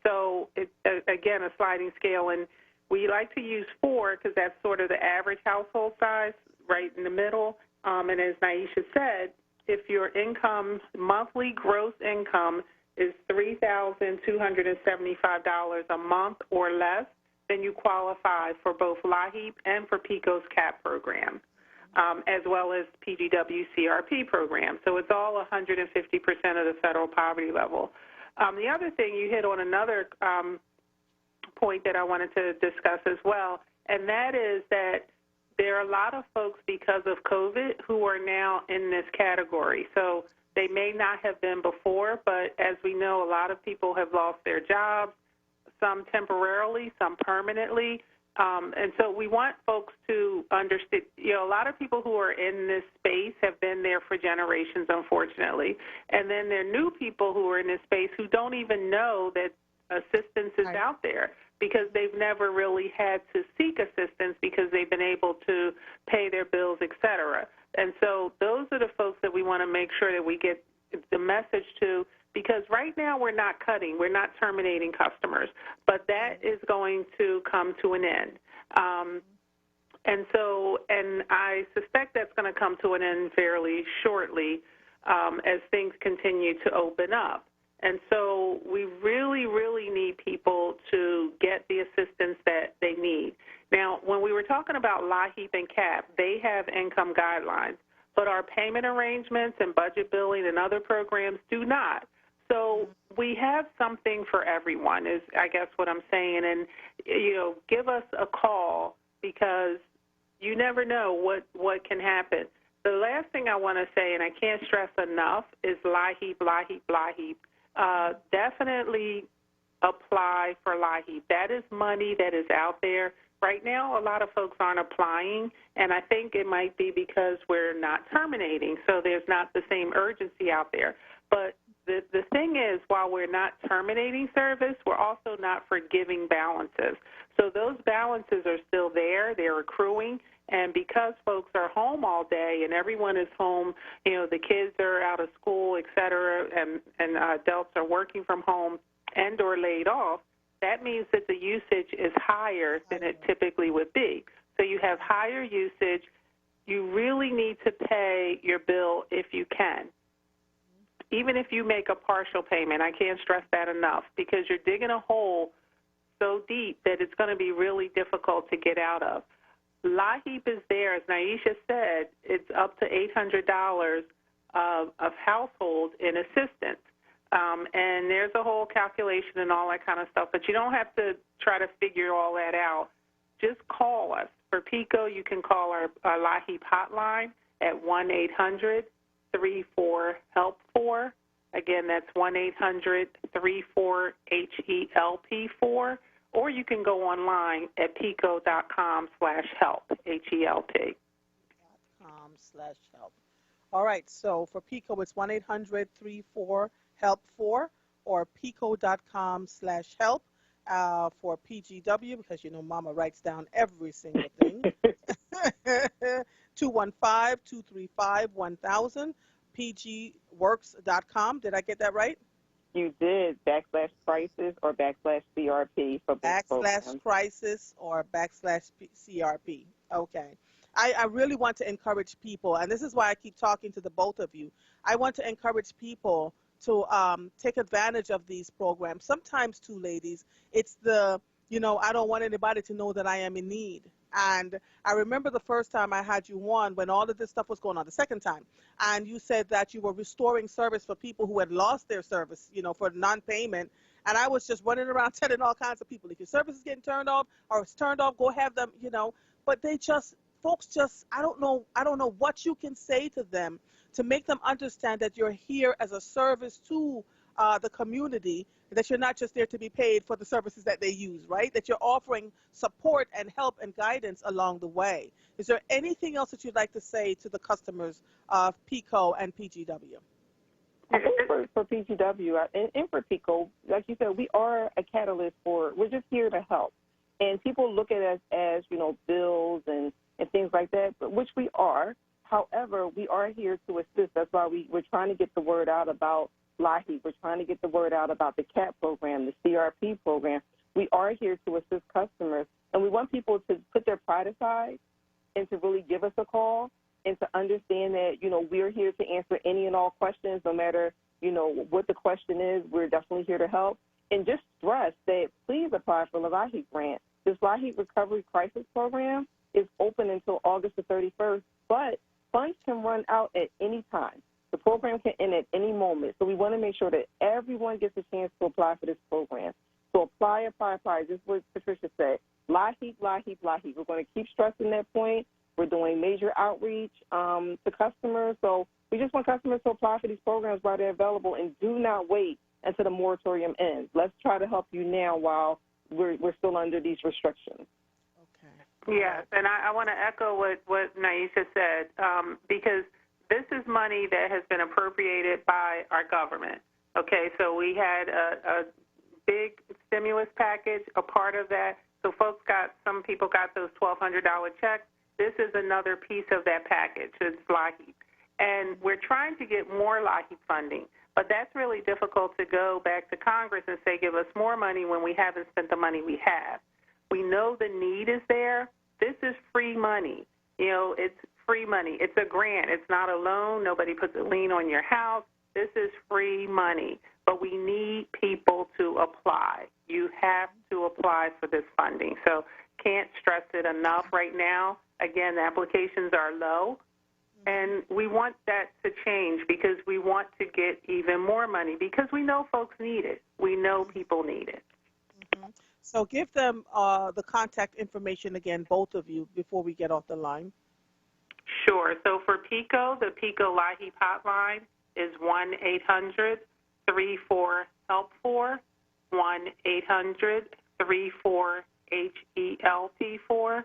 So it's, again, a sliding scale. And we like to use 4 because that's sort of the average household size, right in the middle. And as Nyisha said, if your income, monthly gross income, is $3,275 a month or less, then you qualify for both LIHEAP and for PECO's CAP program, as well as PGW-CRP program. So it's all 150% of the federal poverty level. The other thing, you hit on another point that I wanted to discuss as well, and that is that there are a lot of folks, because of COVID, who are now in this category. So they may not have been before, but as we know, a lot of people have lost their jobs, some temporarily, some permanently. And so we want folks to understand, a lot of people who are in this space have been there for generations, unfortunately. And then there are new people who are in this space who don't even know that assistance is out there because they've never really had to seek assistance because they've been able to pay their bills, et cetera. And so those are the folks that we want to make sure that we get the message to, because right now we're not cutting, we're not terminating customers, but that is going to come to an end. And I suspect that's going to come to an end fairly shortly as things continue to open up. And so we really, really need people to get the assistance that they need. Now, when we were talking about LIHEAP and CAP, they have income guidelines, but our payment arrangements and budget billing and other programs do not. So we have something for everyone is, I guess, what I'm saying. And, give us a call because you never know what can happen. The last thing I want to say, and I can't stress enough, is LIHEAP, LIHEAP, LIHEAP. Definitely apply for LIHEAP. That is money that is out there. Right now, a lot of folks aren't applying, and I think it might be because we're not terminating, so there's not the same urgency out there. But the thing is, while we're not terminating service, we're also not forgiving balances. So those balances are still there. They're accruing. And because folks are home all day and everyone is home, the kids are out of school, et cetera, and adults are working from home and or laid off, that means that the usage is higher than it typically would be. So you have higher usage. You really need to pay your bill if you can. Even if you make a partial payment, I can't stress that enough, because you're digging a hole so deep that it's going to be really difficult to get out of. LIHEAP is there. As Nyisha said, it's up to $800 of household in assistance. And there's a whole calculation and all that kind of stuff, but you don't have to try to figure all that out. Just call us. For PECO, you can call our LIHEAP hotline at 1-800-34-HELP-4. Again, that's 1-800-34-HELP-4. Or you can go online at PECO.com/help, HELP. .com/help. All right, so for PECO, it's 1-800-34-HELP-4 or PECO.com/help. For PGW, because Mama writes down every single thing, 215-235-1000, PGWorks.com. Did I get that right? You did, /crisis or /CRP for both programs. /crisis or /CRP. Okay. I really want to encourage people, and this is why I keep talking to the both of you. I want to encourage people to take advantage of these programs. Sometimes, too, ladies, it's I don't want anybody to know that I am in need. And I remember the first time I had you on when all of this stuff was going on, the second time, and you said that you were restoring service for people who had lost their service, for non-payment. And I was just running around telling all kinds of people, if your service is getting turned off or it's turned off, go have them, But folks I don't know what you can say to them to make them understand that you're here as a service to the community, that you're not just there to be paid for the services that they use, right? That you're offering support and help and guidance along the way. Is there anything else that you'd like to say to the customers of PECO and PGW? I think for PGW and for PECO, like you said, we are a catalyst we're just here to help. And people look at us as, bills and things like that, but which we are. However, we are here to assist. That's why we're trying to get the word out about LIHEAP. We're trying to get the word out about the CAP program, the CRP program. We are here to assist customers, and we want people to put their pride aside and to really give us a call and to understand that, we're here to answer any and all questions, no matter, what the question is. We're definitely here to help. And just stress that please apply for the LIHEAP grant. This LIHEAP Recovery Crisis Program is open until August the 31st, but funds can run out at any time. The program can end at any moment. So we want to make sure that everyone gets a chance to apply for this program. So apply. This is what Patricia said. LIHEAP. We're going to keep stressing that point. We're doing major outreach to customers. So we just want customers to apply for these programs while they're available, and do not wait until the moratorium ends. Let's try to help you now while we're still under these restrictions. Yes, and I want to echo what Nyisha said, because this is money that has been appropriated by our government. Okay, so we had a big stimulus package, a part of that. So some people got those $1,200 checks. This is another piece of that package. It's LIHEAP. And we're trying to get more LIHEAP funding, but that's really difficult to go back to Congress and say, give us more money when we haven't spent the money we have. We know the need is there. This is free money. It's free money. It's a grant. It's not a loan. Nobody puts a lien on your house. This is free money, but we need people to apply. You have to apply for this funding. So can't stress it enough right now. Again, the applications are low, and we want that to change because we want to get even more money because we know folks need it. We know people need it. Mm-hmm. So give them the contact information again, both of you, before we get off the line. Sure. So for PECO, the PECO LIHEAP hotline is 1-800-34-HELP-4, 1-800-34-HELP4,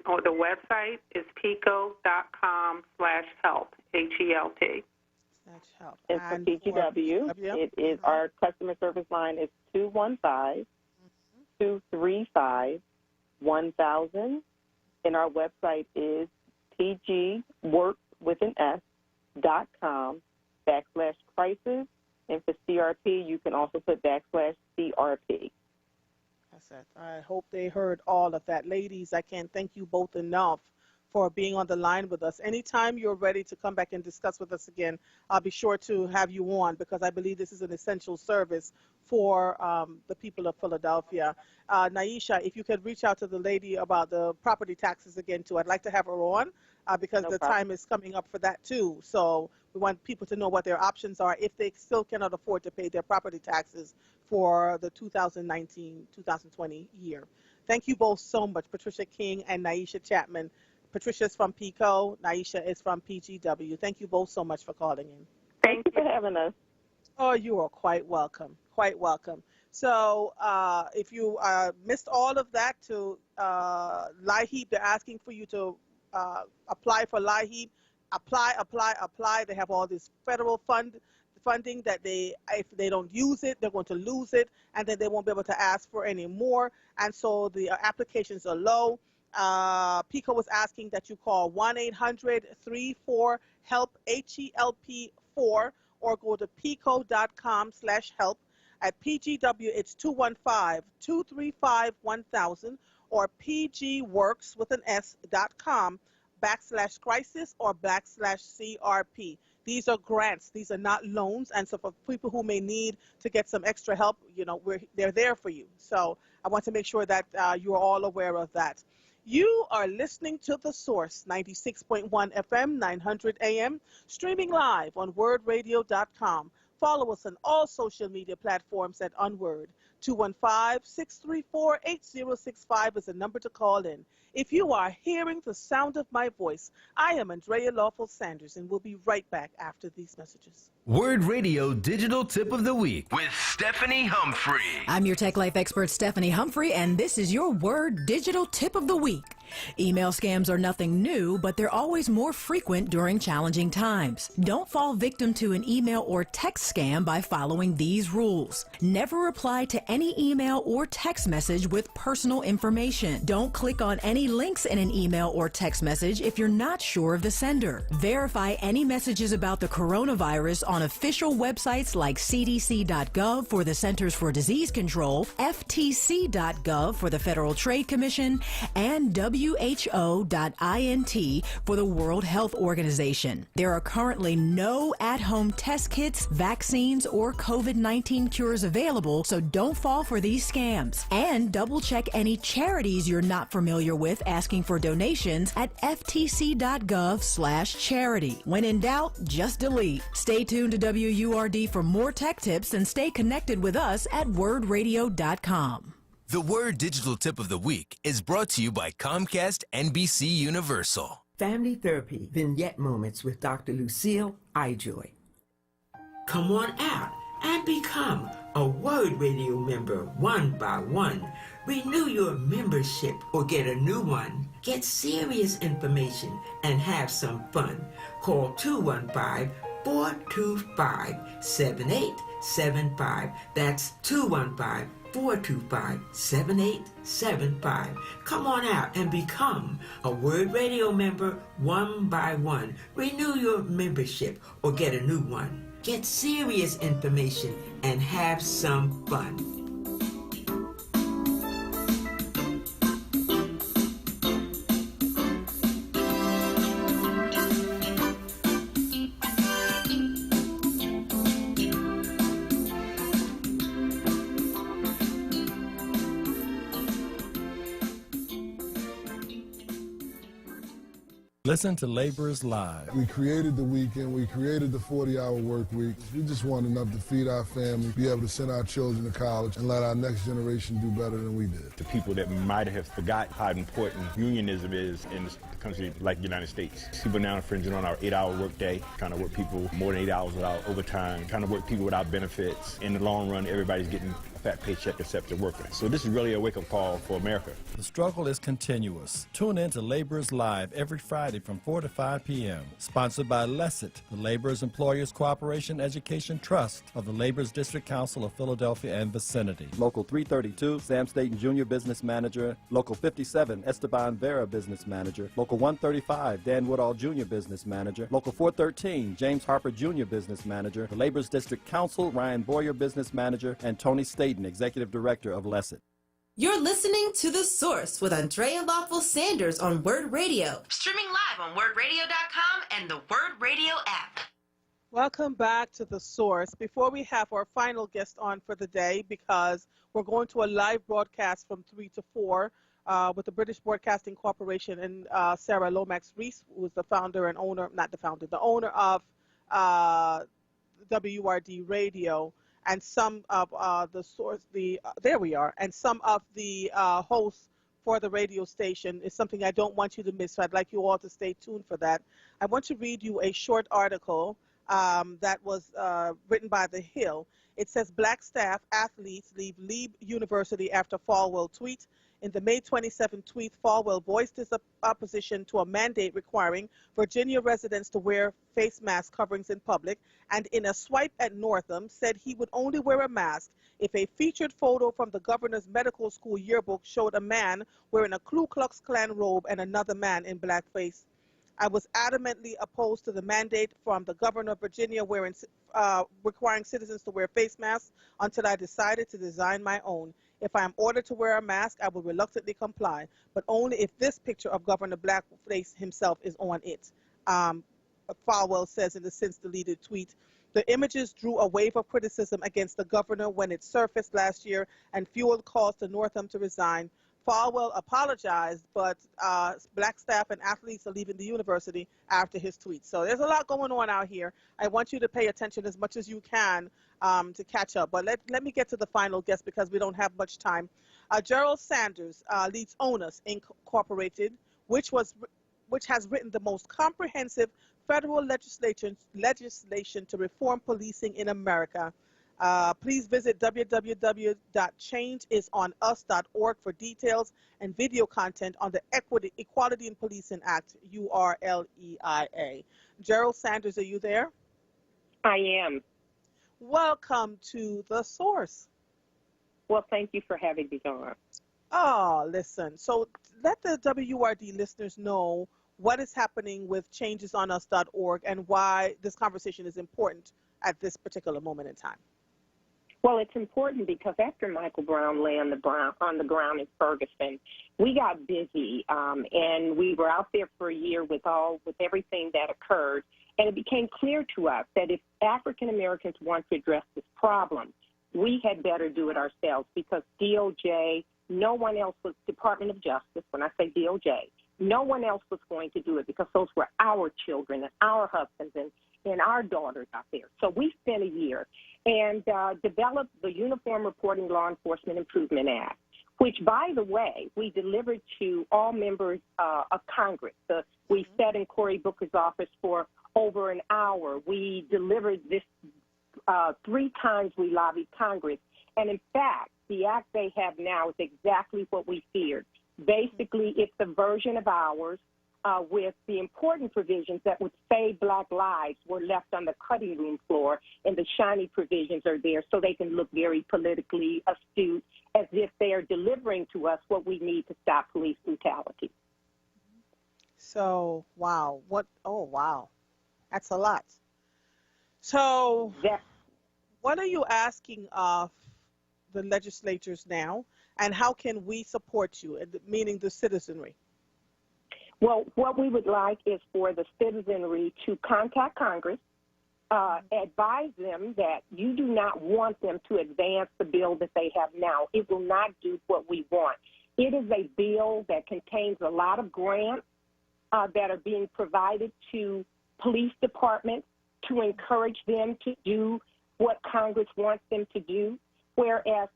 or the website is PECO.com/help, HELP. And for PGW, it is our customer service line is 215-235-1000, and our website is pgworks.com/crisis, and for CRP, you can also put /CRP. That's it. I hope they heard all of that. Ladies, I can't thank you both enough for being on the line with us. Anytime you're ready to come back and discuss with us again, I'll be sure to have you on because I believe this is an essential service for the people of Philadelphia. Nyisha, if you could reach out to the lady about the property taxes again, too. I'd like to have her on because the time is coming up for that, too. So we want people to know what their options are if they still cannot afford to pay their property taxes for the 2019-2020 year. Thank you both so much, Patricia King and Nyisha Chapman. Patricia is from PECO. Nyisha is from PGW. Thank you both so much for calling in. Thank you for having us. Oh, you are quite welcome. Quite welcome. So if you missed all of that to LIHEAP, they're asking for you to apply for LIHEAP. Apply. They have all this federal funding that if they don't use it, they're going to lose it, and then they won't be able to ask for any more. And so the applications are low. PECO was asking that you call 1-800-34-HELP, HELP4, or go to PECO.com/help. At PGW, it's 215-235-1000, or pgworks.com/crisis or /CRP. These are grants. These are not loans. And so for people who may need to get some extra help, they're there for you. So I want to make sure that you're all aware of that. You are listening to The Source, 96.1 FM, 900 AM, streaming live on wordradio.com. Follow us on all social media platforms at Unword. 215-634-8065 is the number to call in. If you are hearing the sound of my voice, I am Andrea Lawful Sanders, and we'll be right back after these messages. Word Radio Digital Tip of the Week with Stephanie Humphrey. I'm your Tech Life expert, Stephanie Humphrey, and this is your Word Digital Tip of the Week. Email scams are nothing new, but they're always more frequent during challenging times. Don't fall victim to an email or text scam by following these rules. Never reply to any email or text message with personal information. Don't click on any links in an email or text message if you're not sure of the sender. Verify any messages about the coronavirus on official websites like cdc.gov for the Centers for Disease Control, ftc.gov for the Federal Trade Commission, and WHO.int for the World Health Organization. There are currently no at-home test kits, vaccines, or COVID-19 cures available, so don't fall for these scams. And double-check any charities you're not familiar with asking for donations at ftc.gov/charity. When in doubt, just delete. Stay tuned to WURD for more tech tips and stay connected with us at wordradio.com. The Word Digital Tip of the Week is brought to you by Comcast NBC Universal. Family Therapy Vignette Moments with Dr. Lucille Ijoy. Come on out and become a Word Radio member one by one. Renew your membership or get a new one. Get serious information and have some fun. Call 215-425-7875. That's 215-425-7875. Come on out and become a Word Radio member one by one. Renew your membership or get a new one. Get serious information and have some fun. Listen to Laborers Live. We created the weekend. We created the 40-hour work week. We just want enough to feed our family, be able to send our children to college, and let our next generation do better than we did. The people that might have forgot how important unionism is in a country like the United States. People now infringing on our 8-hour workday, kind of work people more than 8 hours without overtime, kind of work people without benefits. In the long run, everybody's getting a fat paycheck except the worker. So this is really a wake-up call for America. The struggle is continuous. Tune in to Laborers Live every Friday from 4 to 5 p.m. Sponsored by Bassett, the Laborers Employers Cooperation Education Trust of the Laborers District Council of Philadelphia and vicinity. Local 332, Sam Staten Jr. Business Manager. Local 57, Esteban Vera Business Manager. Local 135, Dan Woodall Jr. Business Manager. Local 413, James Harper Jr. Business Manager. The Laborers District Council, Ryan Boyer Business Manager, and Tony Staten, Executive Director of Bassett. You're listening to The Source with Andrea Lawful Sanders on Word Radio. Streaming live on wordradio.com and the Word Radio app. Welcome back to The Source. Before we have our final guest on for the day, because we're going to a live broadcast from 3 to 4 with the British Broadcasting Corporation and Sarah Lomax Reese, who is the founder and owner, not the founder, the owner of WRD Radio. And some of there we are, and some of the hosts for the radio station is something I don't want you to miss, so I'd like you all to stay tuned for that. I want to read you a short article that was written by The Hill. It says, Black staff athletes leave Lieb University after Falwell tweet. In the May 27 tweet, Falwell voiced his opposition to a mandate requiring Virginia residents to wear face mask coverings in public, and in a swipe at Northam, said he would only wear a mask if a featured photo from the governor's medical school yearbook showed a man wearing a Ku Klux Klan robe and another man in blackface. I was adamantly opposed to the mandate from the governor of Virginia requiring citizens to wear face masks until I decided to design my own. If I am ordered to wear a mask, I will reluctantly comply, but only if this picture of Governor Blackface himself is on it. Falwell says in the since-deleted tweet. The images drew a wave of criticism against the governor when it surfaced last year and fueled calls to Northam to resign. Falwell apologized, but black staff and athletes are leaving the university after his tweet. So there's a lot going on out here. I want you to pay attention as much as you can to catch up. But let me get to the final guest because we don't have much time. Jerroll Sanders leads ONUS Incorporated, which has written the most comprehensive federal legislation to reform policing in America. Please visit www.changeisonus.org for details and video content on the Equality in Policing Act, URLEIA. Jerroll Sanders, are you there? I am. Welcome to The Source. Well, thank you for having me on. Oh, listen. So let the WRD listeners know what is happening with changeisonus.org and why this conversation is important at this particular moment in time. Well, it's important because after Michael Brown lay on the ground in Ferguson, we got busy, and we were out there for a year with everything that occurred, and it became clear to us that if African Americans want to address this problem, we had better do it ourselves because DOJ, no one else was, Department of Justice, when I say DOJ, no one else was going to do it because those were our children and our husbands and our daughters out there. So we spent a year and developed the Uniform Reporting Law Enforcement Improvement Act, which, by the way, we delivered to all members of Congress. We sat in Cory Booker's office for over an hour. We delivered this 3 times. We lobbied Congress. And, in fact, the act they have now is exactly what we feared. Basically, it's a version of ours with the important provisions that would save black lives were left on the cutting room floor, and the shiny provisions are there so they can look very politically astute as if they are delivering to us what we need to stop police brutality. So, wow. Wow. That's a lot. So, what are you asking of the legislatures now, and how can we support you, meaning the citizenry? Well, what we would like is for the citizenry to contact Congress, advise them that you do not want them to advance the bill that they have now. It will not do what we want. It is a bill that contains a lot of grants that are being provided to police departments to encourage them to do what Congress wants them to do, whereas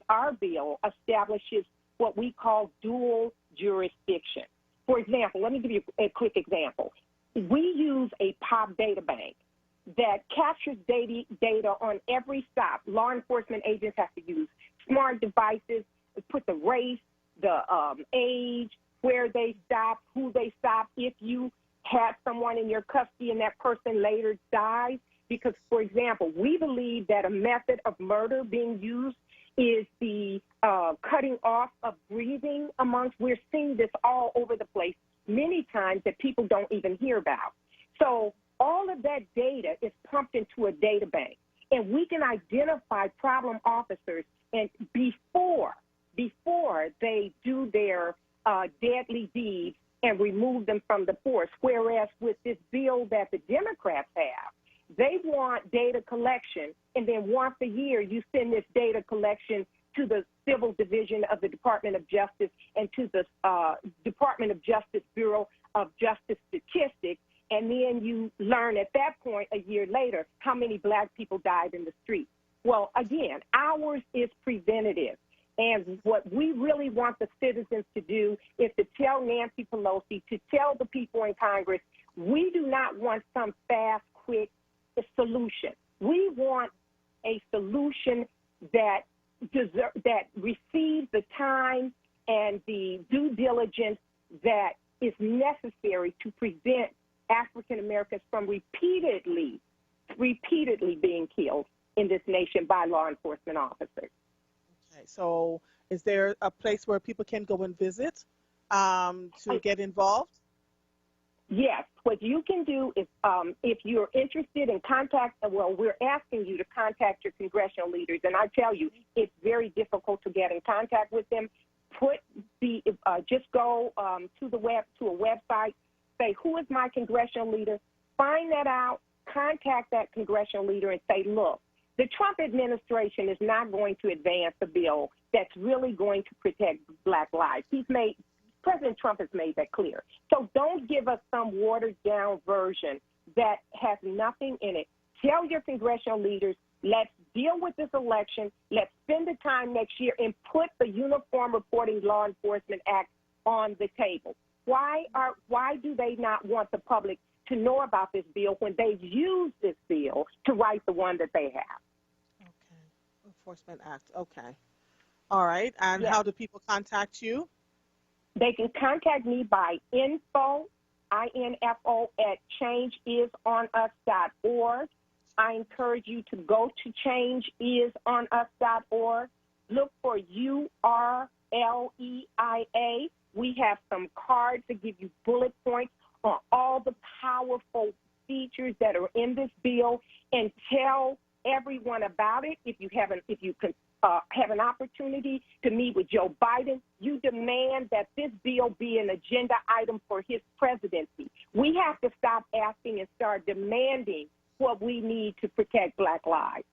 our bill establishes what we call dual jurisdiction. For example, let me give you a quick example. We use a POP data bank that captures data on every stop. Law enforcement agents have to use smart devices, put the race, the age, where they stop, who they stop, if you had someone in your custody and that person later dies. Because, for example, we believe that a method of murder being used is the cutting off of breathing we're seeing this all over the place many times that people don't even hear about. So all of that data is pumped into a data bank, and we can identify problem officers and before they do their deadly deeds and remove them from the force, whereas with this bill that the Democrats have, they want data collection, and then once a year you send this data collection to the Civil Division of the Department of Justice and to the Department of Justice Bureau of Justice Statistics, and then you learn at that point a year later how many black people died in the street. Well, again, ours is preventative. And what we really want the citizens to do is to tell Nancy Pelosi, to tell the people in Congress, we do not want some fast, quick solution. We want a solution that receives the time and the due diligence that is necessary to prevent African Americans from repeatedly being killed in this nation by law enforcement officers. Okay, so is there a place where people can go and visit to get involved? Yes. What you can do is if you're interested in we're asking you to contact your congressional leaders, and I tell you, it's very difficult to get in contact with them. Just go to a website, say, who is my congressional leader? Find that out, contact that congressional leader and say, look, the Trump administration is not going to advance a bill that's really going to protect Black lives. President Trump has made that clear. So don't give us some watered-down version that has nothing in it. Tell your congressional leaders, let's deal with this election. Let's spend the time next year and put the Uniform Reporting Law Enforcement Act on the table. Why do they not want the public to know about this bill when they've used this bill to write the one that they have? Okay. Enforcement Act. Okay. All right. And how do people contact you? They can contact me by info, I-N-F-O, at changeisonus.org. I encourage you to go to changeisonus.org. Look for URLEIA. We have some cards that give you bullet points on all the powerful features that are in this bill, and tell everyone about it. If you can have an opportunity to meet with Joe Biden, you demand that this bill be an agenda item for his presidency. We have to stop asking and start demanding what we need to protect Black lives.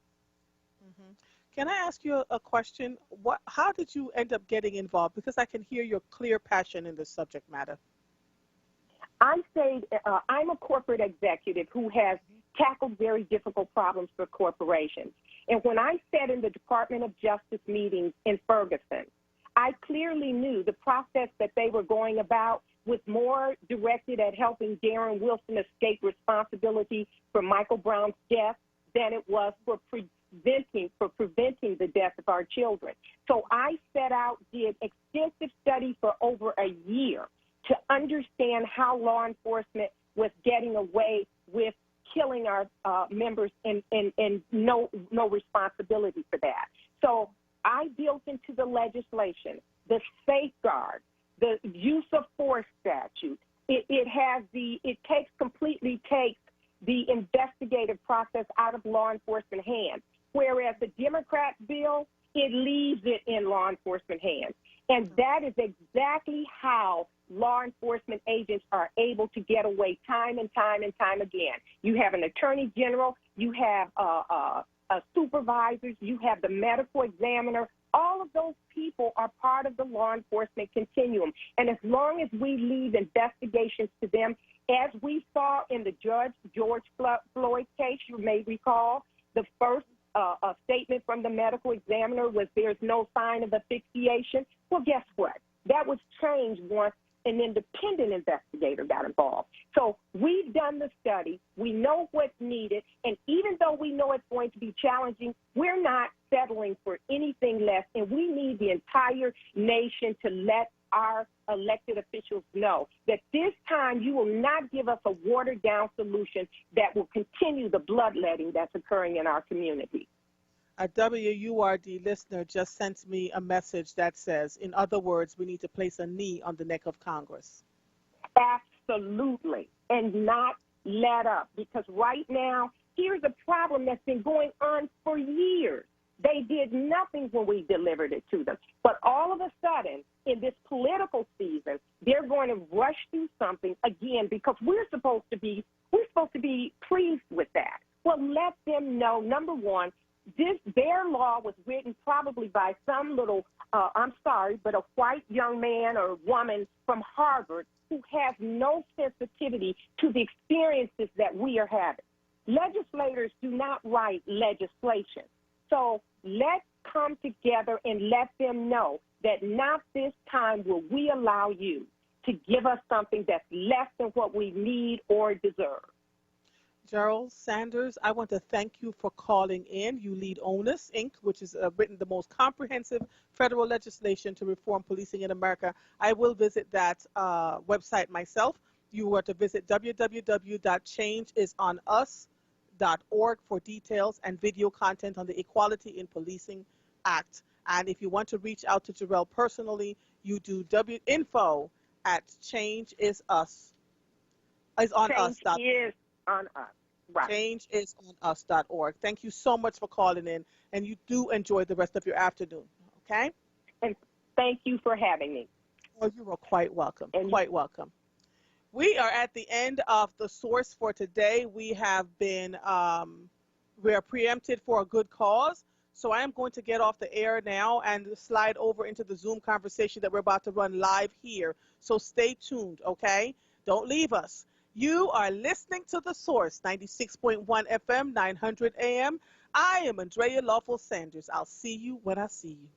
Mm-hmm. Can I ask you a question? How did you end up getting involved? Because I can hear your clear passion in this subject matter. I'm a corporate executive who has tackled very difficult problems for corporations. And when I sat in the Department of Justice meetings in Ferguson, I clearly knew the process that they were going about was more directed at helping Darren Wilson escape responsibility for Michael Brown's death than it was for preventing the death of our children. So I set out, did extensive study for over a year to understand how law enforcement was getting away with killing our members and no responsibility for that. So I built into the legislation the safeguard, the use of force statute. It completely takes the investigative process out of law enforcement hands, whereas the Democrat bill, it leaves it in law enforcement hands. And that is exactly how law enforcement agents are able to get away time and time and time again. You have an attorney general, you have supervisors, you have the medical examiner. All of those people are part of the law enforcement continuum. And as long as we leave investigations to them, as we saw in the George Floyd case, you may recall, the first statement from the medical examiner was there's no sign of asphyxiation. Well, guess what? That was changed once an independent investigator got involved. So we've done the study. We know what's needed. And even though we know it's going to be challenging, we're not settling for anything less. And we need the entire nation to let our elected officials know that this time you will not give us a watered-down solution that will continue the bloodletting that's occurring in our community. A WURD listener just sent me a message that says, in other words, we need to place a knee on the neck of Congress. Absolutely, and not let up, because right now, here's a problem that's been going on for years. They did nothing when we delivered it to them. But all of a sudden, in this political season, they're going to rush through something again because we're supposed to be pleased with that. Well, let them know, number one, their law was written probably by some little, a white young man or woman from Harvard who has no sensitivity to the experiences that we are having. Legislators do not write legislation. So let's come together and let them know that not this time will we allow you to give us something that's less than what we need or deserve. Jerroll Sanders, I want to thank you for calling in. You lead ONUS, Inc., which has written the most comprehensive federal legislation to reform policing in America. I will visit that website myself. You are to visit www.changeisonus.org for details and video content on the Equality in Policing Act. And if you want to reach out to Jerroll personally, you do info@changeisonus.org. On us. Right. Changeisonus.org. Thank you so much for calling in, and you do enjoy the rest of your afternoon, okay? And thank you for having me. Oh, you are quite welcome, quite welcome. We are at the end of the source for today. We have been, we are preempted for a good cause. So I am going to get off the air now and slide over into the Zoom conversation that we're about to run live here. So stay tuned, okay? Don't leave us. You are listening to The Source, 96.1 FM, 900 AM. I am Andrea Lawful Sanders. I'll see you when I see you.